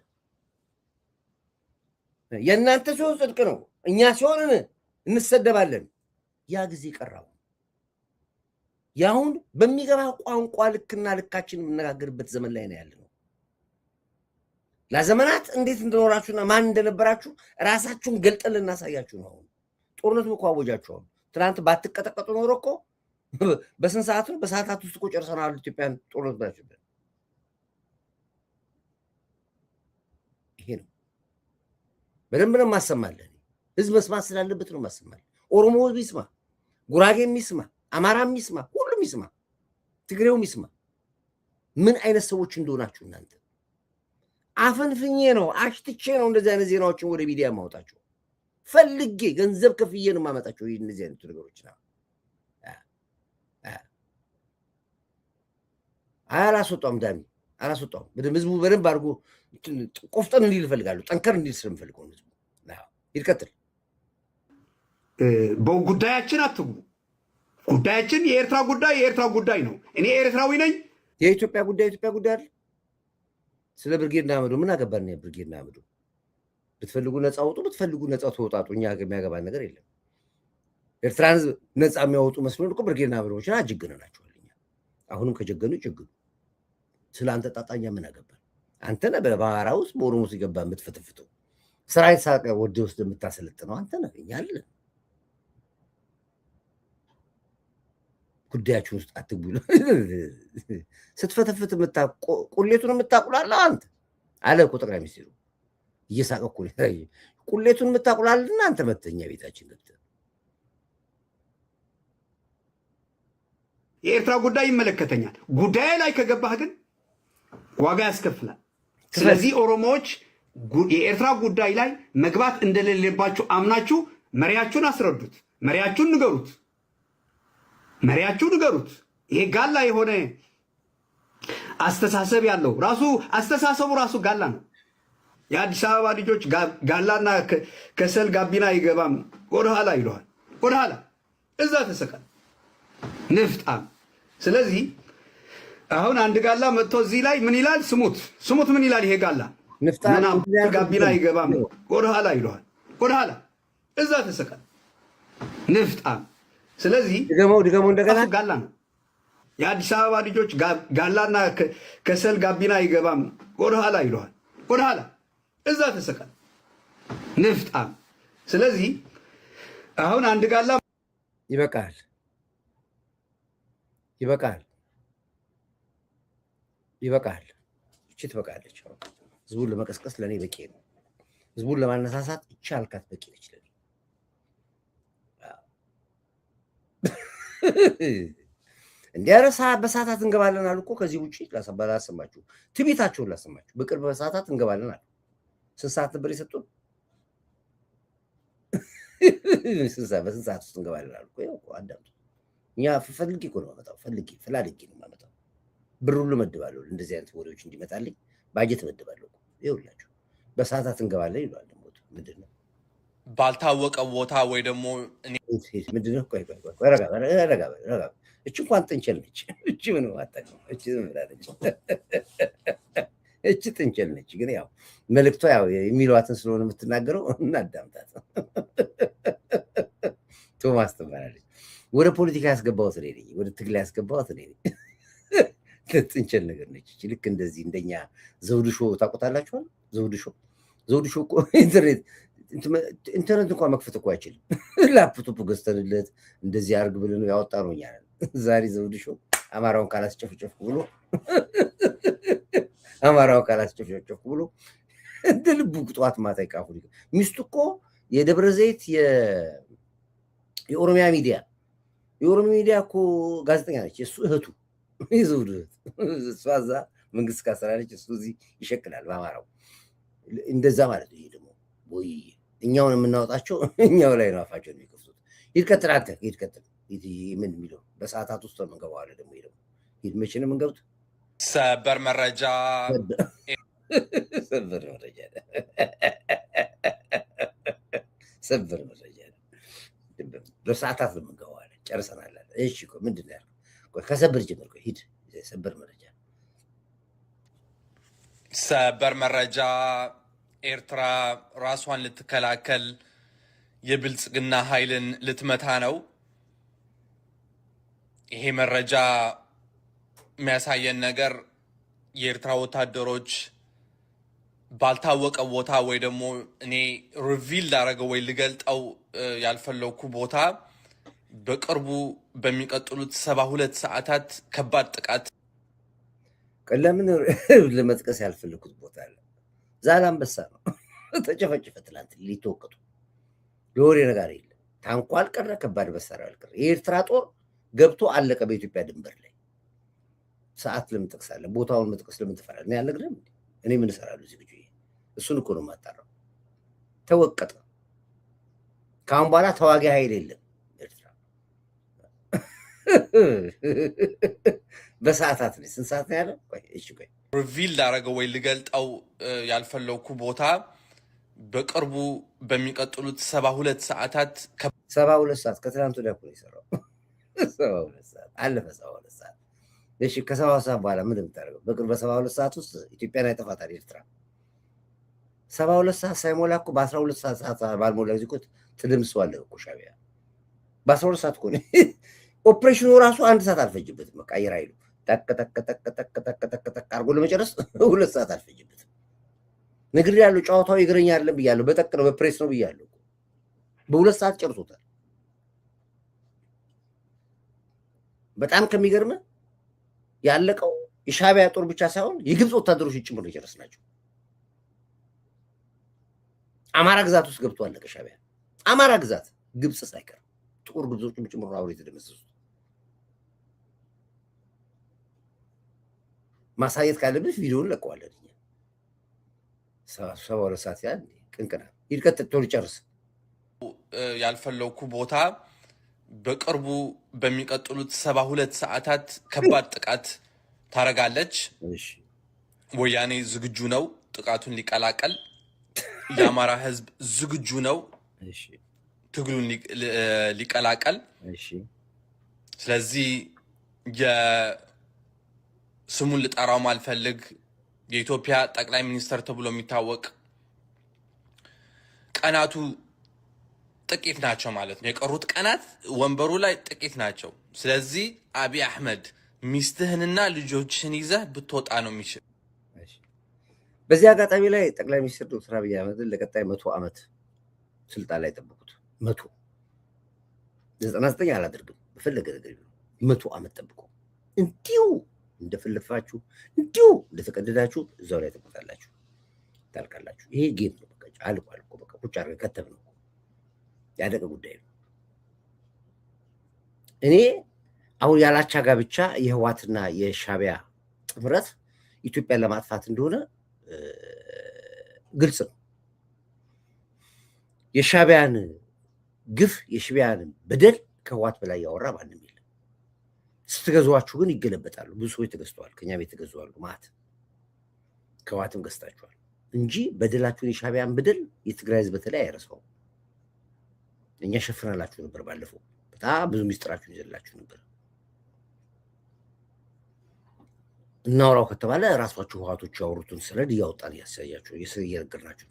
የእናንተ ሲሆን ጽድቅ ነው፣ እኛ ሲሆን እንሰደባለን። ያ ጊዜ ቀራው። ያሁን በሚገባ ቋንቋ ልክና ልካችን የምነጋገርበት ዘመን ላይ ነው ያለነው። ለዘመናት እንዴት እንደኖራችሁና ማን እንደነበራችሁ ራሳችሁን ገልጠን ልናሳያችሁ ነው። አሁን ጦርነቱ እኮ አወጃችሁ። ትናንት ባትቀጠቀጡ ኖሮ እኮ በስንት ሰዓት ነው? በሰዓታት ውስጥ እኮ ጨርሰናል ኢትዮጵያን ጦርነት ብላችሁ። ይሄ ነው በደንብ ነው ማሰማለን። ህዝብ መስማት ስላለበት ነው ማሰማለን። ኦሮሞ ህዝብ ይስማ፣ ጉራጌ የሚስማ፣ አማራ የሚስማ፣ ሁሉም ይስማ፣ ትግሬው ይስማ። ምን አይነት ሰዎች እንደሆናችሁ እናንተ። አፈንፍኜ ነው አሽትቼ ነው እንደዚህ አይነት ዜናዎችን ወደ ሚዲያ ማውጣቸው። ፈልጌ ገንዘብ ከፍዬ ነው ማመጣቸው። እንደዚህ አይነት ነገሮች ነው አላስወጣም። ዳሚ አላስወጣም። ህዝቡ በደንብ አድርጎ ቆፍጠን እንዲል እፈልጋለሁ። ጠንከር እንዲል ስለምፈልገው ህዝቡ ይቀጥል። በጉዳያችን አትግቡ። ጉዳያችን የኤርትራ ጉዳይ ነው። እኔ ኤርትራዊ ነኝ። የኢትዮጵያ ጉዳይ አይደል? ስለ ብርጌድ ንሓመዱ ምን አገባን? ብርጌድ ንሓመዱ ብትፈልጉ ነፃ አውጡ፣ ብትፈልጉ ነፃ ተወጣጡ። እኛ የሚያገባን ነገር የለም። ኤርትራን ህዝብ ነፃ የሚያወጡ መስሎን እኮ ብርጌድ ንሓመዶችን አጀግነናቸዋል። እኛ አሁንም ከጀገኑ ይጀግኑ። ስለ አንተ ጣጣኛ ምን አገባን? አንተ ነህ በባህራ ውስጥ በኦሮሞ ሲገባ የምትፈተፍተው ስራ የተሳቀ ወደ ውስጥ የምታሰለጥነው አንተ ነህ። እኛ አለን ጉዳያችን ውስጥ አትግቡ። ስትፈተፍት ቁሌቱን የምታቁላላ አንተ አለ እኮ ጠቅላይ ሚኒስትሩ እየሳቀ ቁሌቱን የምታቁላልና አንተ መተኛ ቤታችን ገብተህ የኤርትራ ጉዳይ ይመለከተኛል። ጉዳይ ላይ ከገባህ ግን ዋጋ ያስከፍላል። ስለዚህ ኦሮሞዎች የኤርትራ ጉዳይ ላይ መግባት እንደሌለባችሁ አምናችሁ መሪያችሁን አስረዱት፣ መሪያችሁን ንገሩት። ይሄ ጋላ የሆነ አስተሳሰብ ያለው አስተሳሰቡ ራሱ ጋላ ነው። የአዲስ አበባ ልጆች ጋላና ከሰል ጋቢና አይገባም ወደኋላ ይለዋል። ወደኋላ እዛ ተሰቀል ንፍጣም። ስለዚህ አሁን አንድ ጋላ መጥቶ እዚህ ላይ ምን ይላል? ስሙት ምን ይላል? ይሄ ጋላ ጋቢና አይገባም ወደኋላ ይለዋል። ወደኋላ እዛ ተሰቀል ንፍጣም። ስለዚህ ድገመው እንደገና ጋላ ነው። የአዲስ አበባ ልጆች ጋላና ከሰል ጋቢና አይገባም ወደኋላ ይለዋል። ወደኋላ እዛ ተሰቀል ንፍጣም። ስለዚህ አሁን አንድ ጋላ ይበቃል። እቺ ትበቃለች። ህዝቡን ለመቀስቀስ ለእኔ በቂ ነው። ህዝቡን ለማነሳሳት እቺ አልካት በቂ ነች ለኔ። እንዲያረሳ በሰዓታት እንገባለን አሉ እኮ። ከዚህ ውጪ ላሰማችሁ፣ ትቢታቸውን ላሰማችሁ። በቅርብ በሰዓታት እንገባለን አሉ። ስንት ሰዓት ነበር የሰጡን? በስንት ሰዓት ውስጥ እንገባለን አልኩ። ያው አዳምጡ። እኛ ፈልጌ እኮ ነው የማመጣው፣ ፈላልጌ ነው የማመጣው። ብር ሁሉ መድባለሁ እንደዚህ አይነት ወሬዎች እንዲመጣልኝ ባጀት መድባለሁ። ይኸውላችሁ በሰዓታት እንገባለን ይሏል። ደግሞ ምንድን ነው ባልታወቀ ቦታ ወይ ደግሞ ምንድን ነው? ቆይ ረጋ። እች እንኳን ጥንቸል ነች። እች ምን ማጠቅ እች ምላለች። እች ጥንቸል ነች። ግን ያው መልእክቷ ያው የሚሏትን ስለሆነ የምትናገረው እናዳምጣት። ቶማስ ትባላለች። ወደ ፖለቲካ ያስገባሁት እኔ ነኝ። ወደ ትግል ያስገባሁት እኔ ነኝ። ጥንቸል ነገር ነች። ልክ እንደዚህ እንደኛ ዘውዱ ሾው ታውቁታላችኋል? ዘውዱ ሾው እኮ ኢንተርኔት እንኳን መክፈት እኮ አይችልም። ላፕቶፕ ገዝተንለት እንደዚህ አርግ ብለን ያወጣ ነው እኛ ነን። ዛሬ ዘውዱ ሾው አማራውን ካላስጨፍጨፍኩ ብሎ እንደ ልቡ ጠዋት ማታ ይቃፉ። ሚስቱ እኮ የደብረ ዘይት የኦሮሚያ ሚዲያ እኮ ጋዜጠኛ ነች። እሱ እህቱ የዘውዱ እህት፣ እሷ እዛ መንግስት ካሰራለች፣ እሱ እዚህ ይሸክላል በአማራው። እንደዛ ማለት ነው። ይሄ ደግሞ ወይ እኛውን የምናወጣቸው እኛው ላይ ነው አፋቸው የሚከፍቱት። ይቀጥል አንተ ይቀጥል። ምን የሚለው በሰዓታት ውስጥ ነው የምንገባው አለ። ደግሞ ሄድ መቼ ነው የምንገቡት? ሰበር መረጃ በሰዓታት ነው የምንገባው አለ። ጨርሰናል አለ። እሺ ምንድን ነው ያልከው? ከሰበር ጀምር። ሂድ ሰበር መረጃ ኤርትራ ራሷን ልትከላከል የብልጽግና ኃይልን ልትመታ ነው። ይሄ መረጃ የሚያሳየን ነገር የኤርትራ ወታደሮች ባልታወቀ ቦታ ወይ ደግሞ እኔ ሪቪል ላደረገው ወይ ልገልጠው ያልፈለኩ ቦታ በቅርቡ በሚቀጥሉት 72 ሰዓታት ከባድ ጥቃት ለምን ለመጥቀስ ያልፈለኩት ቦታ አለ። ዛላንበሳ ነው። ተጨፈጨፈ ትላንት ሊተወቀጡ ለወሬ ነገር የለም። ታንኳ አልቀረ፣ ከባድ መሳሪያ አልቀረ። የኤርትራ ጦር ገብቶ አለቀ በኢትዮጵያ ድንበር ላይ። ሰዓት ለምን ጠቅሳለህ? ቦታውን መጥቀስ ለምን ትፈራለህ? እኔ አልነግርህም። እኔ ምን እሰራለሁ እዚህ? እሱን እኮ ነው የማጣራው። ተወቀጠ። ከአሁን በኋላ ተዋጊ ኃይል የለም ኤርትራ። በሰዓታት ነው። ስንት ሰዓት ነው ያለው? ቆይ ሪቪል ላደረገው ወይ ልገልጠው ያልፈለኩ ቦታ በቅርቡ በሚቀጥሉት 72 ሰዓታት 72 ሰዓት ከትናንት ወዲያ እኮ ነው የሰራው። 72 ሰዓት አለፈ። 72 ሰዓት እሺ። ከ72 ሰዓት በኋላ ምን የምታደርገው? በቅርብ በ72 ሰዓት ውስጥ ኢትዮጵያን አይጠፋታል ኤርትራ። 72 ሰዓት ሳይሞላ እኮ በ12 ሰዓት ባልሞላ ጊዜ እኮ ትደምሰዋለህ እኮ ሻዕቢያ። በ12 ሰዓት እኮ ኦፕሬሽኑ ራሱ 1 ሰዓት አልፈጅበትም። በቃ አየር ኃይሉ ጠቅ አድርጎ ለመጨረስ 2 ሰዓት አልፈጅበትም። ነግሬሃለሁ። ጨዋታው የእግረኛ አይደለም ብያለሁ። በጠቅ ነው በፕሬስ ነው ብያለሁ። በ2 ሰዓት ጨርሶታል። በጣም ከሚገርምህ ያለቀው የሻዕቢያ ጦር ብቻ ሳይሆን የግብፅ ወታደሮች ጭምር የጨረስናቸው። አማራ ግዛት ውስጥ ገብቶ አለቀ ሻዕቢያ። አማራ ግዛት ግብፅ ሳይቀር ጥቁር ግብጾችም ጭምር አብሮ የተደመሰሱት። ማሳየት ካለብህ ቪዲዮውን ለቀዋለን። 72 ሰዓት ያህል ቅንቅና ይልቀጥ ቶሎ ጨርስ። ያልፈለኩ ቦታ በቅርቡ በሚቀጥሉት 72 ሰዓታት ከባድ ጥቃት ታረጋለች። ወያኔ ዝግጁ ነው ጥቃቱን ሊቀላቀል። የአማራ ህዝብ ዝግጁ ነው ትግሉን ሊቀላቀል። ስለዚህ የስሙን ልጠራው ማልፈልግ የኢትዮጵያ ጠቅላይ ሚኒስተር ተብሎ የሚታወቅ ቀናቱ ጥቂት ናቸው ማለት ነው። የቀሩት ቀናት ወንበሩ ላይ ጥቂት ናቸው። ስለዚህ አብይ አህመድ ሚስትህንና ልጆችህን ይዘህ ብትወጣ ነው የሚችል። በዚህ አጋጣሚ ላይ ጠቅላይ ሚኒስትር ዶክተር አብይ አህመድን ለቀጣይ 100 ዓመት ስልጣን ላይ ጠብቁት። 99 አላደርግም በፈለገ ነገር 100 ዓመት ጠብቁ። እንዲሁ እንደፈለፋችሁ እንዲሁ እንደተቀደዳችሁ እዛው ላይ ተቆጣላችሁ ታልቃላችሁ። ይሄ ጌም ነው። በቃ አልቋል እኮ በቃ ቁጭ አድርገን ከተብ ነው። ያደቀ ጉዳይ ነው። እኔ አሁን ያላቻ ጋብቻ የህዋትና የሻዕቢያ ጥምረት ኢትዮጵያን ለማጥፋት እንደሆነ ግልጽ ነው። የሻዕቢያን ግፍ የሻዕቢያን በደል ከህወሓት በላይ ያወራ ማንም የለም። ስትገዟቸው ግን ይገለበጣሉ። ብዙ ሰዎች ተገዝተዋል። ከኛ ቤት ተገዝተዋል ማለት ከህወሓትም ገዝታችኋል እንጂ በደላችሁን የሻዕቢያን በደል የትግራይ ህዝብ በተለይ አይረሳውም። እኛ ሸፍናላችሁ ነበር። ባለፈው በጣም ብዙ ሚስጥራችሁን ይዘላችሁ ነበር። እናውራው ከተባለ ራሳችሁ ህወሓቶች ያወሩትን ሰነድ እያወጣን ያሳያችሁ እየነገርናችሁ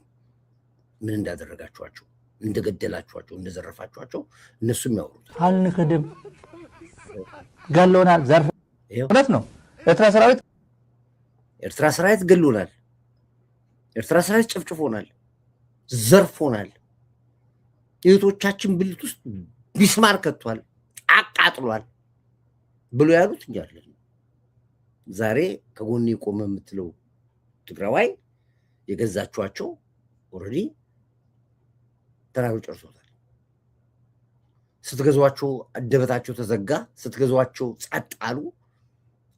ምን እንዳደረጋችኋቸው፣ እንደገደላችኋቸው፣ እንደዘረፋችኋቸው እነሱም ያወሩት አልንክድም። ገሎናል፣ ዘርፍ እውነት ነው። ኤርትራ ሰራዊት ገሎናል። ኤርትራ ሰራዊት ጨፍጭፎናል፣ ዘርፎናል። እህቶቻችን ብልት ውስጥ ቢስማር ከቷል፣ አቃጥሏል ብሎ ያሉት እኛ አለን። ዛሬ ከጎኔ ቆመ የምትለው ትግራዋይ የገዛችኋቸው ኦልሬዲ ተናግሮ ጨርሶታል። ስትገዟቸው አደበታቸው ተዘጋ፣ ስትገዟቸው ጸጥ አሉ።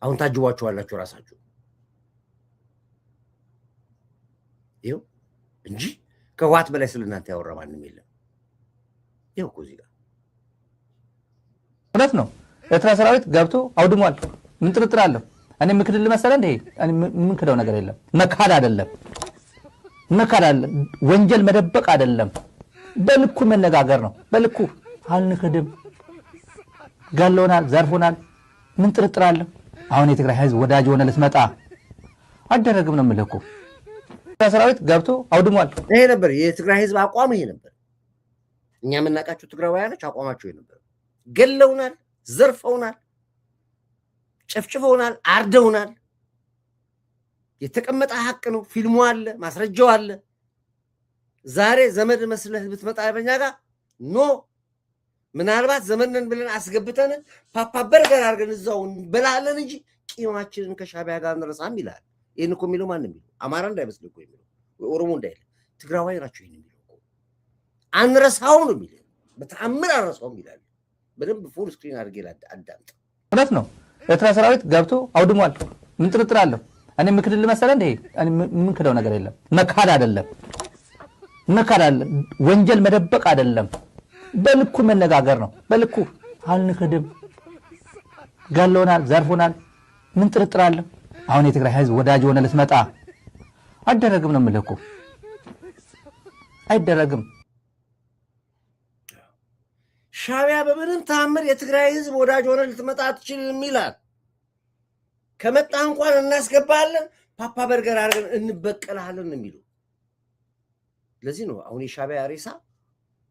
አሁን ታጅቧቸዋላችሁ ራሳችሁ ይኸው እንጂ ከህወሓት በላይ ስለእናንተ ያወራ ማንም የለም። ይኸው እኮ እዚህ ጋር እውነት ነው። ኤርትራ ሰራዊት ገብቶ አውድሟል። ምን ጥርጥር አለው? እኔ ምክድል መሰለ እንደ ምን ክደው ነገር የለም። መካድ አይደለም፣ መካድ አይደለም፣ ወንጀል መደበቅ አይደለም። በልኩ መነጋገር ነው። በልኩ አልንክድም። ገሎናል፣ ዘርፎናል። ምን ጥርጥር አለው? አሁን የትግራይ ህዝብ ወዳጅ ሆነ ልትመጣ አደረግም ነው የምልህ እኮ። ኤርትራ ሰራዊት ገብቶ አውድሟል። ይሄ ነበር የትግራይ ህዝብ አቋም። ይሄ ነበር እኛ የምናውቃቸው ትግራዋያኖች አቋማቸው። ይሄ ነበር። ገለውናል፣ ዘርፈውናል፣ ጨፍጭፈውናል፣ አርደውናል። የተቀመጠ ሀቅ ነው። ፊልሙ አለ፣ ማስረጃው አለ። ዛሬ ዘመድ መስለህ ብትመጣ በኛ ጋር ኖ ምናልባት ዘመድነን ብለን አስገብተን ፓፓ በርገር አድርገን እዛው እንበላለን እንጂ ቂማችንን ከሻዕቢያ ጋር እንረሳም ይላል። ይህን እኮ የሚለው ማንም የሚለው አማራ እንዳይመስል እኮ የሚለው ኦሮሞ እንዳይል ትግራዋይ ናቸው። ይህን የሚለው እኮ አንረሳውም ነው የሚለው። በተአምር አንረሳውም ይላል። በደንብ ፉል ስክሪን አድርጌ አዳምጥ። እውነት ነው። ኤርትራ ሰራዊት ገብቶ አውድሟል። ምን ጥርጥር አለው? እኔ ምክድል መሰለ እንደ ምን ክደው ነገር የለም። መካድ አይደለም፣ መካድ አይደለም፣ ወንጀል መደበቅ አይደለም። በልኩ መነጋገር ነው። በልኩ አልንክድም። ገሎናል፣ ዘርፎናል። ምን ጥርጥር አለው? አሁን የትግራይ ህዝብ ወዳጅ ሆነ ልትመጣ አደረግም ነው የምልህ እኮ። አይደረግም። ሻዕቢያ በምንም ተአምር የትግራይ ህዝብ ወዳጅ ሆነ ልትመጣ አትችልም ይላል። ከመጣ እንኳን እናስገባለን፣ ፓፓ በርገር አድርገን እንበቀልሃለን የሚሉ። ለዚህ ነው አሁን የሻዕቢያ ሬሳ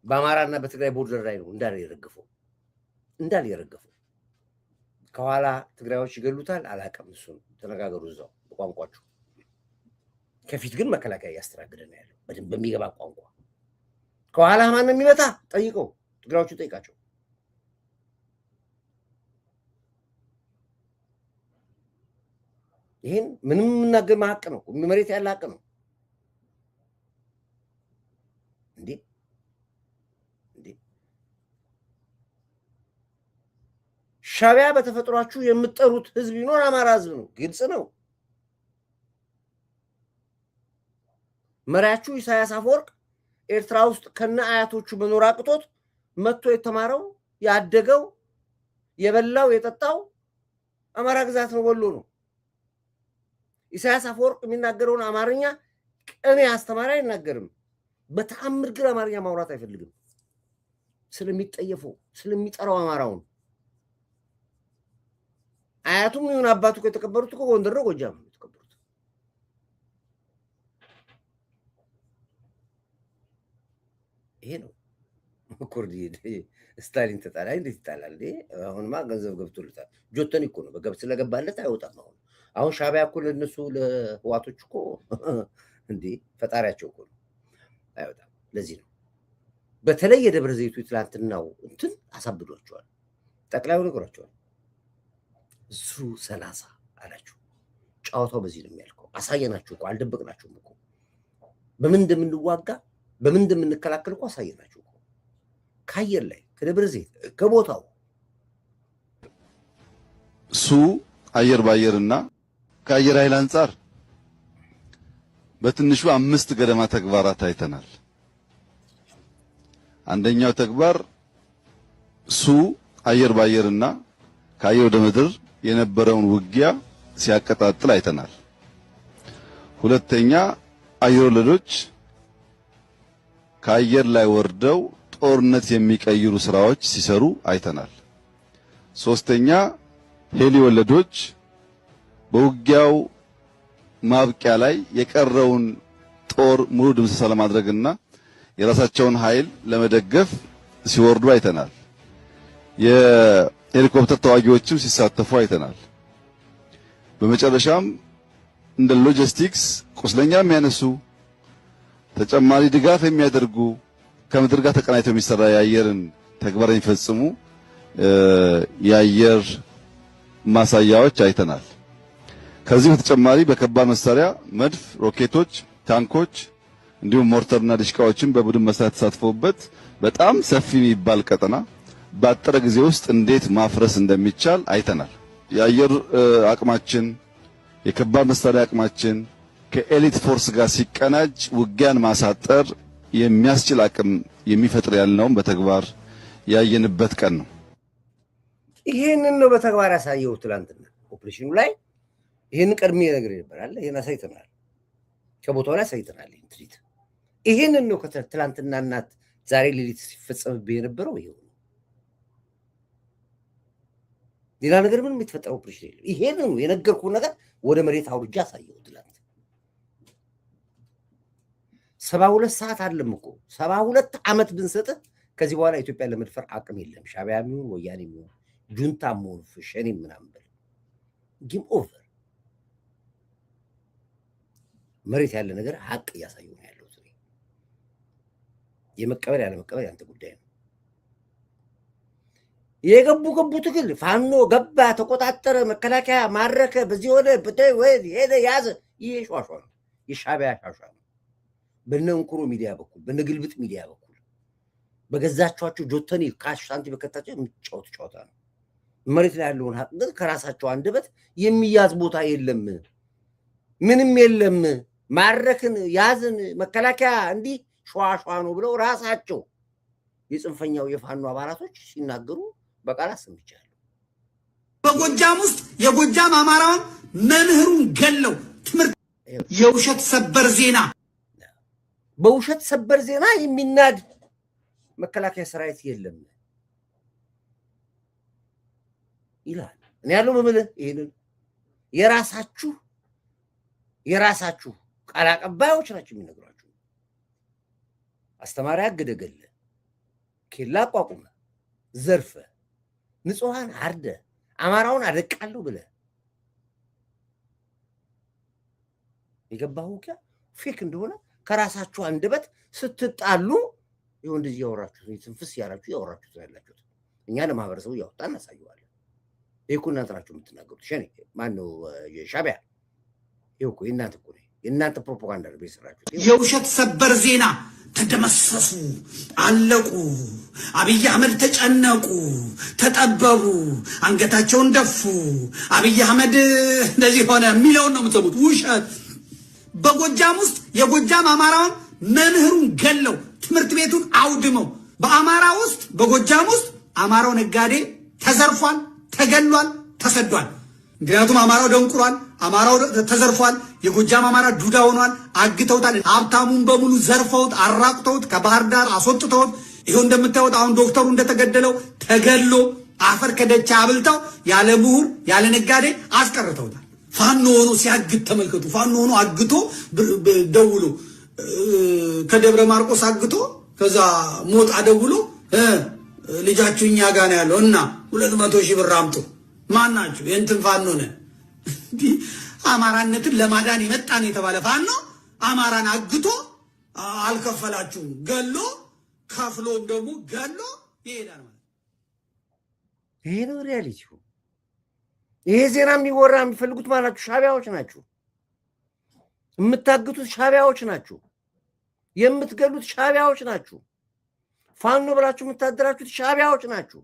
በአማራና በትግራይ ቦርደር ላይ ነው እንዳለ የረገፈው። ከኋላ ትግራዮች ይገሉታል። አላውቅም፣ እሱን ተነጋገሩ እዛው በቋንቋችሁ። ከፊት ግን መከላከያ እያስተናገደ ነው ያለው በደንብ በሚገባ ቋንቋ። ከኋላ ማን ነው የሚመታ? ጠይቀው፣ ትግራዮቹ ጠይቃቸው። ይህን ምንም የምናገር ሀቅ ነው፣ መሬት ያለ ሀቅ ነው። እንዴ ሻዕቢያ በተፈጥሯችሁ የምትጠሩት ህዝብ ቢኖር አማራ ህዝብ ነው። ግልጽ ነው። መሪያችሁ ኢሳያስ አፈወርቅ ኤርትራ ውስጥ ከነ አያቶቹ መኖር አቅቶት መጥቶ የተማረው ያደገው የበላው የጠጣው አማራ ግዛት ነው፣ ወሎ ነው። ኢሳያስ አፈወርቅ የሚናገረውን አማርኛ ቅኔ አስተማሪ አይናገርም። በተአምር ግን አማርኛ ማውራት አይፈልግም። ስለሚጠየፈው ስለሚጠራው አማራውን አያቱም ይሁን አባቱ የተቀበሩት እኮ ጎንደር ነው፣ ጎጃም ነው የተቀበሩት። ይሄ ነው ኩርዲ። ስታሊን ተጣላ እንዴት ይጣላል? አሁንማ ገንዘብ ገብቶልታል። ጆተኒ እኮ ነው በገብት ስለገባለት አይወጣም። አሁን ሻዕቢያ እኮ ለነሱ ለህዋቶች እኮ እንዴ ፈጣሪያቸው እኮ ነው፣ አይወጣም። ለዚህ ነው በተለይ የደብረ ዘይቱ ትላንትናው እንትን አሳብዷቸዋል። ጠቅላዩ ነገሯቸዋል። እሱ 30 አላችሁ። ጨዋታው በዚህ ነው የሚያልቀው። አሳየናችሁ እኮ አልደበቅናችሁም እኮ። በምን እንደምንዋጋ በምን እንደምንከላከል እኮ አሳየናችሁ እኮ። ከአየር ላይ ከደብረ ዘይት ከቦታው እሱ አየር ባየርና ከአየር ኃይል አንጻር በትንሹ 5 ገደማ ተግባራት አይተናል። አንደኛው ተግባር ሱ አየር ባየርና ከአየር ወደ ምድር የነበረውን ውጊያ ሲያቀጣጥል አይተናል። ሁለተኛ አየር ወለዶች ከአየር ላይ ወርደው ጦርነት የሚቀይሩ ስራዎች ሲሰሩ አይተናል። ሶስተኛ ሄሊ ወለዶች በውጊያው ማብቂያ ላይ የቀረውን ጦር ሙሉ ድምሰሳ ለማድረግና የራሳቸውን ኃይል ለመደገፍ ሲወርዱ አይተናል። የሄሊኮፕተር ተዋጊዎችም ሲሳተፉ አይተናል። በመጨረሻም እንደ ሎጂስቲክስ ቁስለኛ የሚያነሱ ተጨማሪ ድጋፍ የሚያደርጉ ከምድር ጋር ተቀናይተው የሚሰራ የአየርን ተግባር የሚፈጽሙ የአየር ማሳያዎች አይተናል። ከዚህ በተጨማሪ በከባድ መሳሪያ መድፍ፣ ሮኬቶች፣ ታንኮች እንዲሁም ሞርተርና ዲሽቃዎችን በቡድን መስራት ተሳትፈውበት በጣም ሰፊ የሚባል ቀጠና ባጠረ ጊዜ ውስጥ እንዴት ማፍረስ እንደሚቻል አይተናል። የአየር አቅማችን የከባድ መሳሪያ አቅማችን ከኤሊት ፎርስ ጋር ሲቀናጅ ውጊያን ማሳጠር የሚያስችል አቅም የሚፈጥር ያልነውም በተግባር ያየንበት ቀን ነው። ይሄንን ነው በተግባር ያሳየው። ትላንትና ኦፕሬሽኑ ላይ ይሄን ቀድሜ ነገር ይነበራል። ይሄን አሳይተናል፣ ከቦታው ላይ አሳይተናል። ትሪት ይሄንን ነው ከትላንትናና ዛሬ ሌሊት ሲፈጸምብህ የነበረው። ይሄው ሌላ ነገር ምንም የተፈጠረው ኦፕሬሽን የለም። ይሄንን ነው የነገርኩህ ነገር ወደ መሬት አውርጃ አሳየው። ትላንት 72 ሰዓት አለም እኮ 72 ዓመት ብንሰጥህ ከዚህ በኋላ ኢትዮጵያ ለመድፈር አቅም የለም። ሻዕቢያ የሚሆን ወያኔ የሚሆን ጁንታ መሆን ሸኔ ምናምን በል ጌም ኦቨር። መሬት ያለ ነገር ሀቅ እያሳየው ነው ያለው። የመቀበል ያለ መቀበል ያንተ ጉዳይ ነው። የገቡ ትግል ፋኖ ገባ፣ ተቆጣጠረ፣ መከላከያ ማረከ፣ በዚህ ሆነ ሄደ ያዘ። ይሄ ሿሿ ነው፣ የሻዕቢያ ሿሿ ነው። በነ እንኩሮ ሚዲያ በኩል በነ ግልብጥ ሚዲያ በኩል በገዛቸዋቸው ጆተኒ ካሽ ሳንቲ በከታቸው የሚጫወት ጨዋታ ነው። መሬት ላይ ያለውን ሀቅ ግን ከራሳቸው አንደበት የሚያዝ ቦታ የለም፣ ምንም የለም። ማረክን ያዝን መከላከያ እንዲህ ሸዋሸዋ ነው ብለው ራሳቸው የጽንፈኛው የፋኖ አባላቶች ሲናገሩ በቃላት ሰምቻለሁ። በጎጃም ውስጥ የጎጃም አማራውን መምህሩን ገለው ትምህርት የውሸት ሰበር ዜና በውሸት ሰበር ዜና የሚናድ መከላከያ ሰራዊት የለም ይላል። እኔ ያለው በመለ ይሄንን የራሳችሁ ቃል አቀባዮች ናቸው የሚነግሯችሁ። አስተማሪ አገደገለ፣ ኬላ አቋቁመ፣ ዘርፈ፣ ንጹሃን አርደ፣ አማራውን አደቃለሁ ብለ የገባው ፌክ እንደሆነ ከራሳችሁ አንደበት ስትጣሉ ይሁን እንደዚህ ያወራችሁ ትንፍስ ያወራችሁ ያላችሁት እኛ ለማህበረሰቡ ያወጣን እናሳየዋለን። ይሄ እናንተ ናችሁ የምትናገሩት። ሸኔ ማነው የሻዕቢያ ይሄ እኮ የእናንተ እኮ የእናንተ ፕሮፓጋንዳ ነው የሰራችሁት። የውሸት ሰበር ዜና ተደመሰሱ፣ አለቁ፣ አብይ አህመድ ተጨነቁ፣ ተጠበቡ፣ አንገታቸውን ደፉ፣ አብይ አህመድ እንደዚህ ሆነ የሚለውን ነው የምትሰሙት። ውሸት። በጎጃም ውስጥ የጎጃም አማራውን መምህሩን ገለው ትምህርት ቤቱን አውድመው በአማራ ውስጥ በጎጃም ውስጥ አማራው ነጋዴ ተዘርፏል፣ ተገሏል፣ ተሰዷል። ምክንያቱም አማራው ደንቁሯል፣ አማራው ተዘርፏል። የጎጃም አማራ ዱዳ ሆኗል። አግተውታል። ሀብታሙን በሙሉ ዘርፈውት አራቁተውት ከባህር ዳር አስወጥተውት ይሄው እንደምታዩት አሁን ዶክተሩ እንደተገደለው ተገሎ አፈር ከደቻ አብልተው ያለ ምሁር ያለ ነጋዴ አስቀርተውታል። ፋኖ ሆኖ ሲያግት ተመልከቱ። ፋኖ ሆኖ አግቶ ደውሎ ከደብረ ማርቆስ አግቶ ከዛ ሞጣ ደውሎ ልጃችሁ እኛ ጋር ነው ያለው እና 200,000 ብር አምጡ። ማናችሁ? የእንትን ፋኖ ነን። አማራነትን ለማዳን የመጣን የተባለ ፋኖ አማራን አግቶ አልከፈላችሁም ገሎ ከፍሎም ደግሞ ገሎ ይሄዳል ማለት ይሄ ነው ሪያሊቲው። ይሄ ዜና የሚወራ የሚፈልጉት ማናችሁ? ሻዕቢያዎች ናችሁ። የምታግቱት ሻዕቢያዎች ናችሁ። የምትገሉት ሻዕቢያዎች ናችሁ። ፋኖ ብላችሁ የምታደራችሁት ሻዕቢያዎች ናችሁ።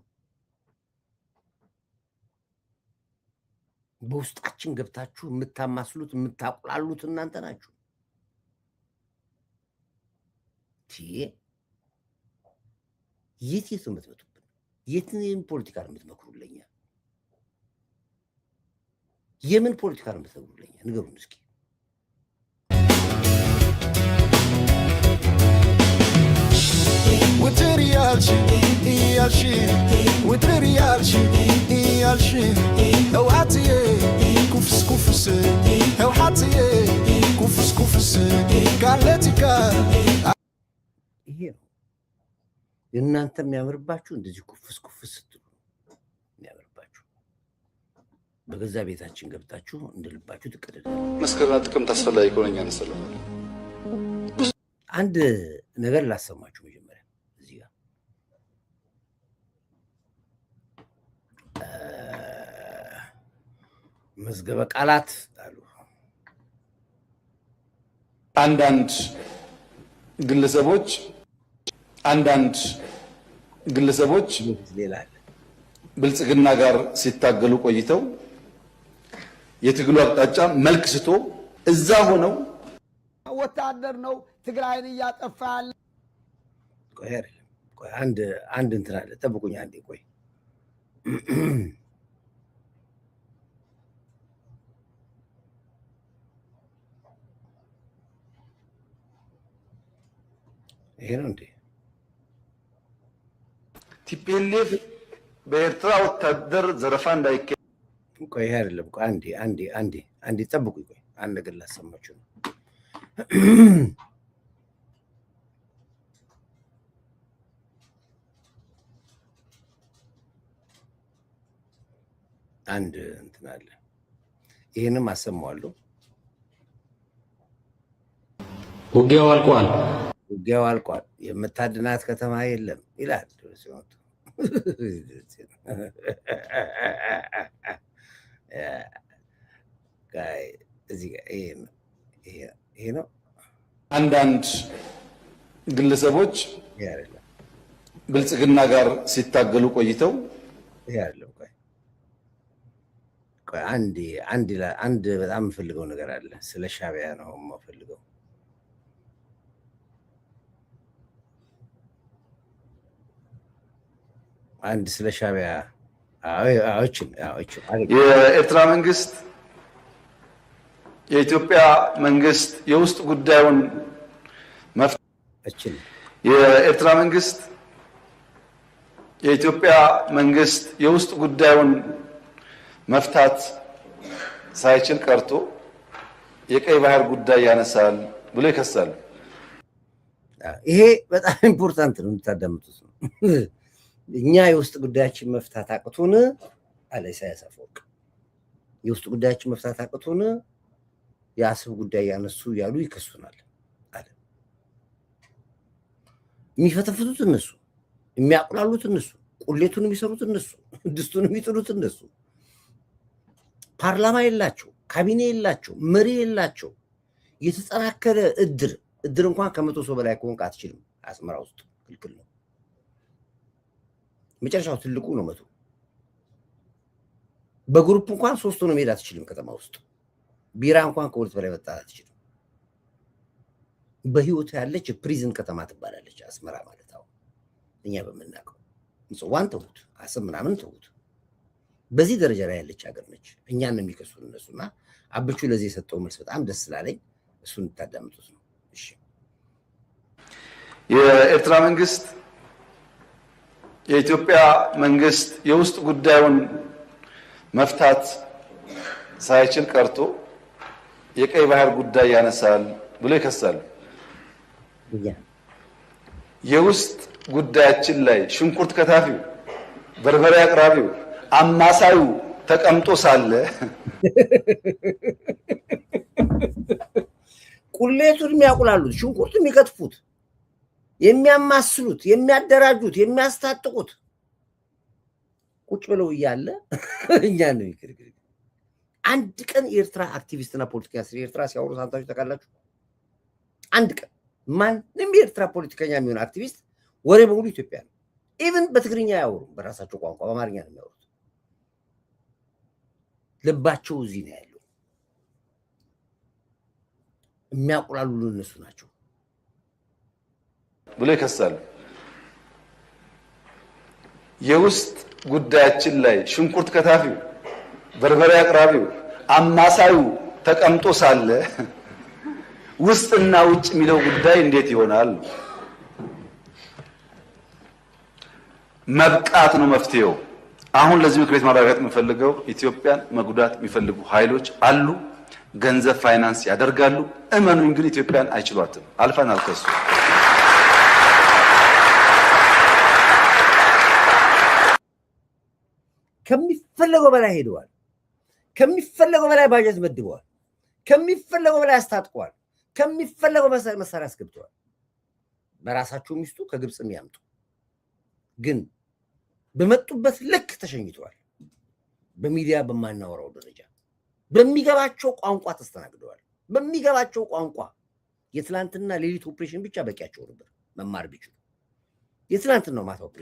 በውስጣችን ገብታችሁ የምታማስሉት የምታቁላሉት እናንተ ናችሁ። የት የምትመጡብን? የትን ፖለቲካ ነው የምትመክሩልኛ? የምን ፖለቲካ ነው የምትነግሩልኛ? ንገሩን እስኪ። ውትር ያልሽ እያልሽ ውትር ያልሽ እያልሽ ህውሓትዬ ኩፍስ ኩፍስ ህውሓትዬ ኩፍስ ኩፍስ ካለቲካ ይሄ ነው እናንተ የሚያምርባችሁ። እንደዚህ ኩፍስ ኩፍስ ስትሉ የሚያምርባችሁ። በገዛ ቤታችን ገብታችሁ እንደልባችሁ ትቀደዳላችሁ። መስከረምና ጥቅምት አስፈላጊ ከሆነ እኛ እንሰለፋለን። አንድ ነገር ላሰማችሁ። መጀመሪያ እዚህ ጋር መዝገበ ቃላት አሉ። አንዳንድ ግለሰቦች ሌላ አለ ብልጽግና ጋር ሲታገሉ ቆይተው የትግሉ አቅጣጫ መልክ ስቶ እዛ ሆነው ወታደር ነው ትግራይን እያጠፋ ያለ። ቆይ አይደለም፣ ቆይ አንድ እንትን አለ። ጠብቁኝ አንዴ ቆይ። ይሄ ነው እንዴ? ቲፒኤልኤፍ በኤርትራ ወታደር ዘረፋ እንዳይካሄድ። ቆይ ይሄ አይደለም፣ ቆይ አንዴ ጠብቁኝ። ቆይ አንድ ነገር ላሰማችሁ ነው። አንድ እንትን አለ። ይሄንም አሰማዋለሁ። ውጊያው አልቋል፣ የምታድናት ከተማ የለም ይላል ሲሆን ይሄ ነው። አንዳንድ ግለሰቦች ብልጽግና ጋር ሲታገሉ ቆይተው ይሄ አይደለም። ቆይ አንድ በጣም የምፈልገው ነገር አለ። ስለ ሻዕቢያ ነው የምፈልገው። አንድ ስለ ሻዕቢያ የኤርትራ መንግስት የኢትዮጵያ መንግስት የውስጥ ጉዳዩን የኤርትራ መንግስት የኢትዮጵያ መንግስት የውስጥ ጉዳዩን መፍታት ሳይችል ቀርቶ የቀይ ባህር ጉዳይ ያነሳል ብሎ ይከሳል። ይሄ በጣም ኢምፖርታንት ነው፣ የምታዳምጡት ነው። እኛ የውስጥ ጉዳያችን መፍታት አቅቶን አለ ኢሳያስ አፈወርቂ። የውስጥ ጉዳያችን መፍታት አቅቶን የአሰብ ጉዳይ ያነሱ ያሉ ይከሱናል አለ። የሚፈተፍቱት እነሱ፣ የሚያቁላሉት እነሱ፣ ቁሌቱን የሚሰሩት እነሱ፣ ድስቱን የሚጥሉት እነሱ። ፓርላማ የላቸው፣ ካቢኔ የላቸው፣ መሪ የላቸው። የተጠናከረ እድር እንኳን ከ100 ሰው በላይ ከሆንክ አትችልም። አስመራ ውስጥ ክልክል ነው። መጨረሻው ትልቁ ነው 100። በግሩፕ እንኳን 3 ሆኖ መሄድ አትችልም። ከተማ ውስጥ ቢራ እንኳን ከሁለት በላይ መጣ አትችልም። በህይወት ያለች ፕሪዝን ከተማ ትባላለች አስመራ ማለት። አሁን እኛ በምናውቀው ምጽዋን ተውት፣ አሰብ ምናምን ተውት። በዚህ ደረጃ ላይ ያለች ሀገር ነች። እኛን ነው የሚከሱን እነሱና አብቹ ለዚህ የሰጠው መልስ በጣም ደስ ስላለኝ እሱን እንታዳምጡት ነው። እሺ፣ የኤርትራ መንግስት የኢትዮጵያ መንግስት የውስጥ ጉዳዩን መፍታት ሳይችል ቀርቶ የቀይ ባህር ጉዳይ ያነሳል ብሎ ይከሳል። የውስጥ ጉዳያችን ላይ ሽንኩርት ከታፊው፣ በርበሬ አቅራቢው፣ አማሳዩ ተቀምጦ ሳለ ቁሌቱን የሚያቁላሉት፣ ሽንኩርት የሚከትፉት፣ የሚያማስሉት፣ የሚያደራጁት፣ የሚያስታጥቁት ቁጭ ብለው እያለ እኛ ነው ይክርክር። አንድ ቀን የኤርትራ አክቲቪስትና ፖለቲከኛ ስለ ኤርትራ ሲያወሩ ሳንታችሁ ታውቃላችሁ? አንድ ቀን ማንም የኤርትራ ፖለቲከኛ የሚሆን አክቲቪስት ወሬ በሙሉ ኢትዮጵያ ነው። ኢቭን በትግርኛ አያወሩም፣ በራሳቸው ቋንቋ በአማርኛ ነው የሚያወሩት። ልባቸው እዚህ ነው ያለው። የሚያቁላሉ እነሱ ናቸው ብሎ ይከሳሉ። የውስጥ ጉዳያችን ላይ ሽንኩርት ከታፊው፣ በርበሬ አቅራቢው፣ አማሳዩ ተቀምጦ ሳለ ውስጥና ውጭ የሚለው ጉዳይ እንዴት ይሆናል? መብቃት ነው መፍትሄው። አሁን ለዚህ ምክር ቤት ማረጋገጥ የምፈልገው ኢትዮጵያን መጉዳት የሚፈልጉ ኃይሎች አሉ። ገንዘብ ፋይናንስ ያደርጋሉ። እመኑኝ ግን ኢትዮጵያን አይችሏትም። አልፈናል ከሱ። ከሚፈለገው በላይ ሄደዋል። ከሚፈለገው በላይ ባጀት መድበዋል። ከሚፈለገው በላይ አስታጥቀዋል። ከሚፈለገው መሳሪያ አስገብተዋል። በራሳቸው ሚስቱ ከግብጽ የሚያምጡ ግን በመጡበት ልክ ተሸኝተዋል። በሚዲያ በማናወራው ደረጃ በሚገባቸው ቋንቋ ተስተናግደዋል። በሚገባቸው ቋንቋ የትላንትና ሌሊት ኦፕሬሽን ብቻ በቂያቸው ነበር። መማር ቢችሉ የትላንትናው ማታ ኦፕሬሽን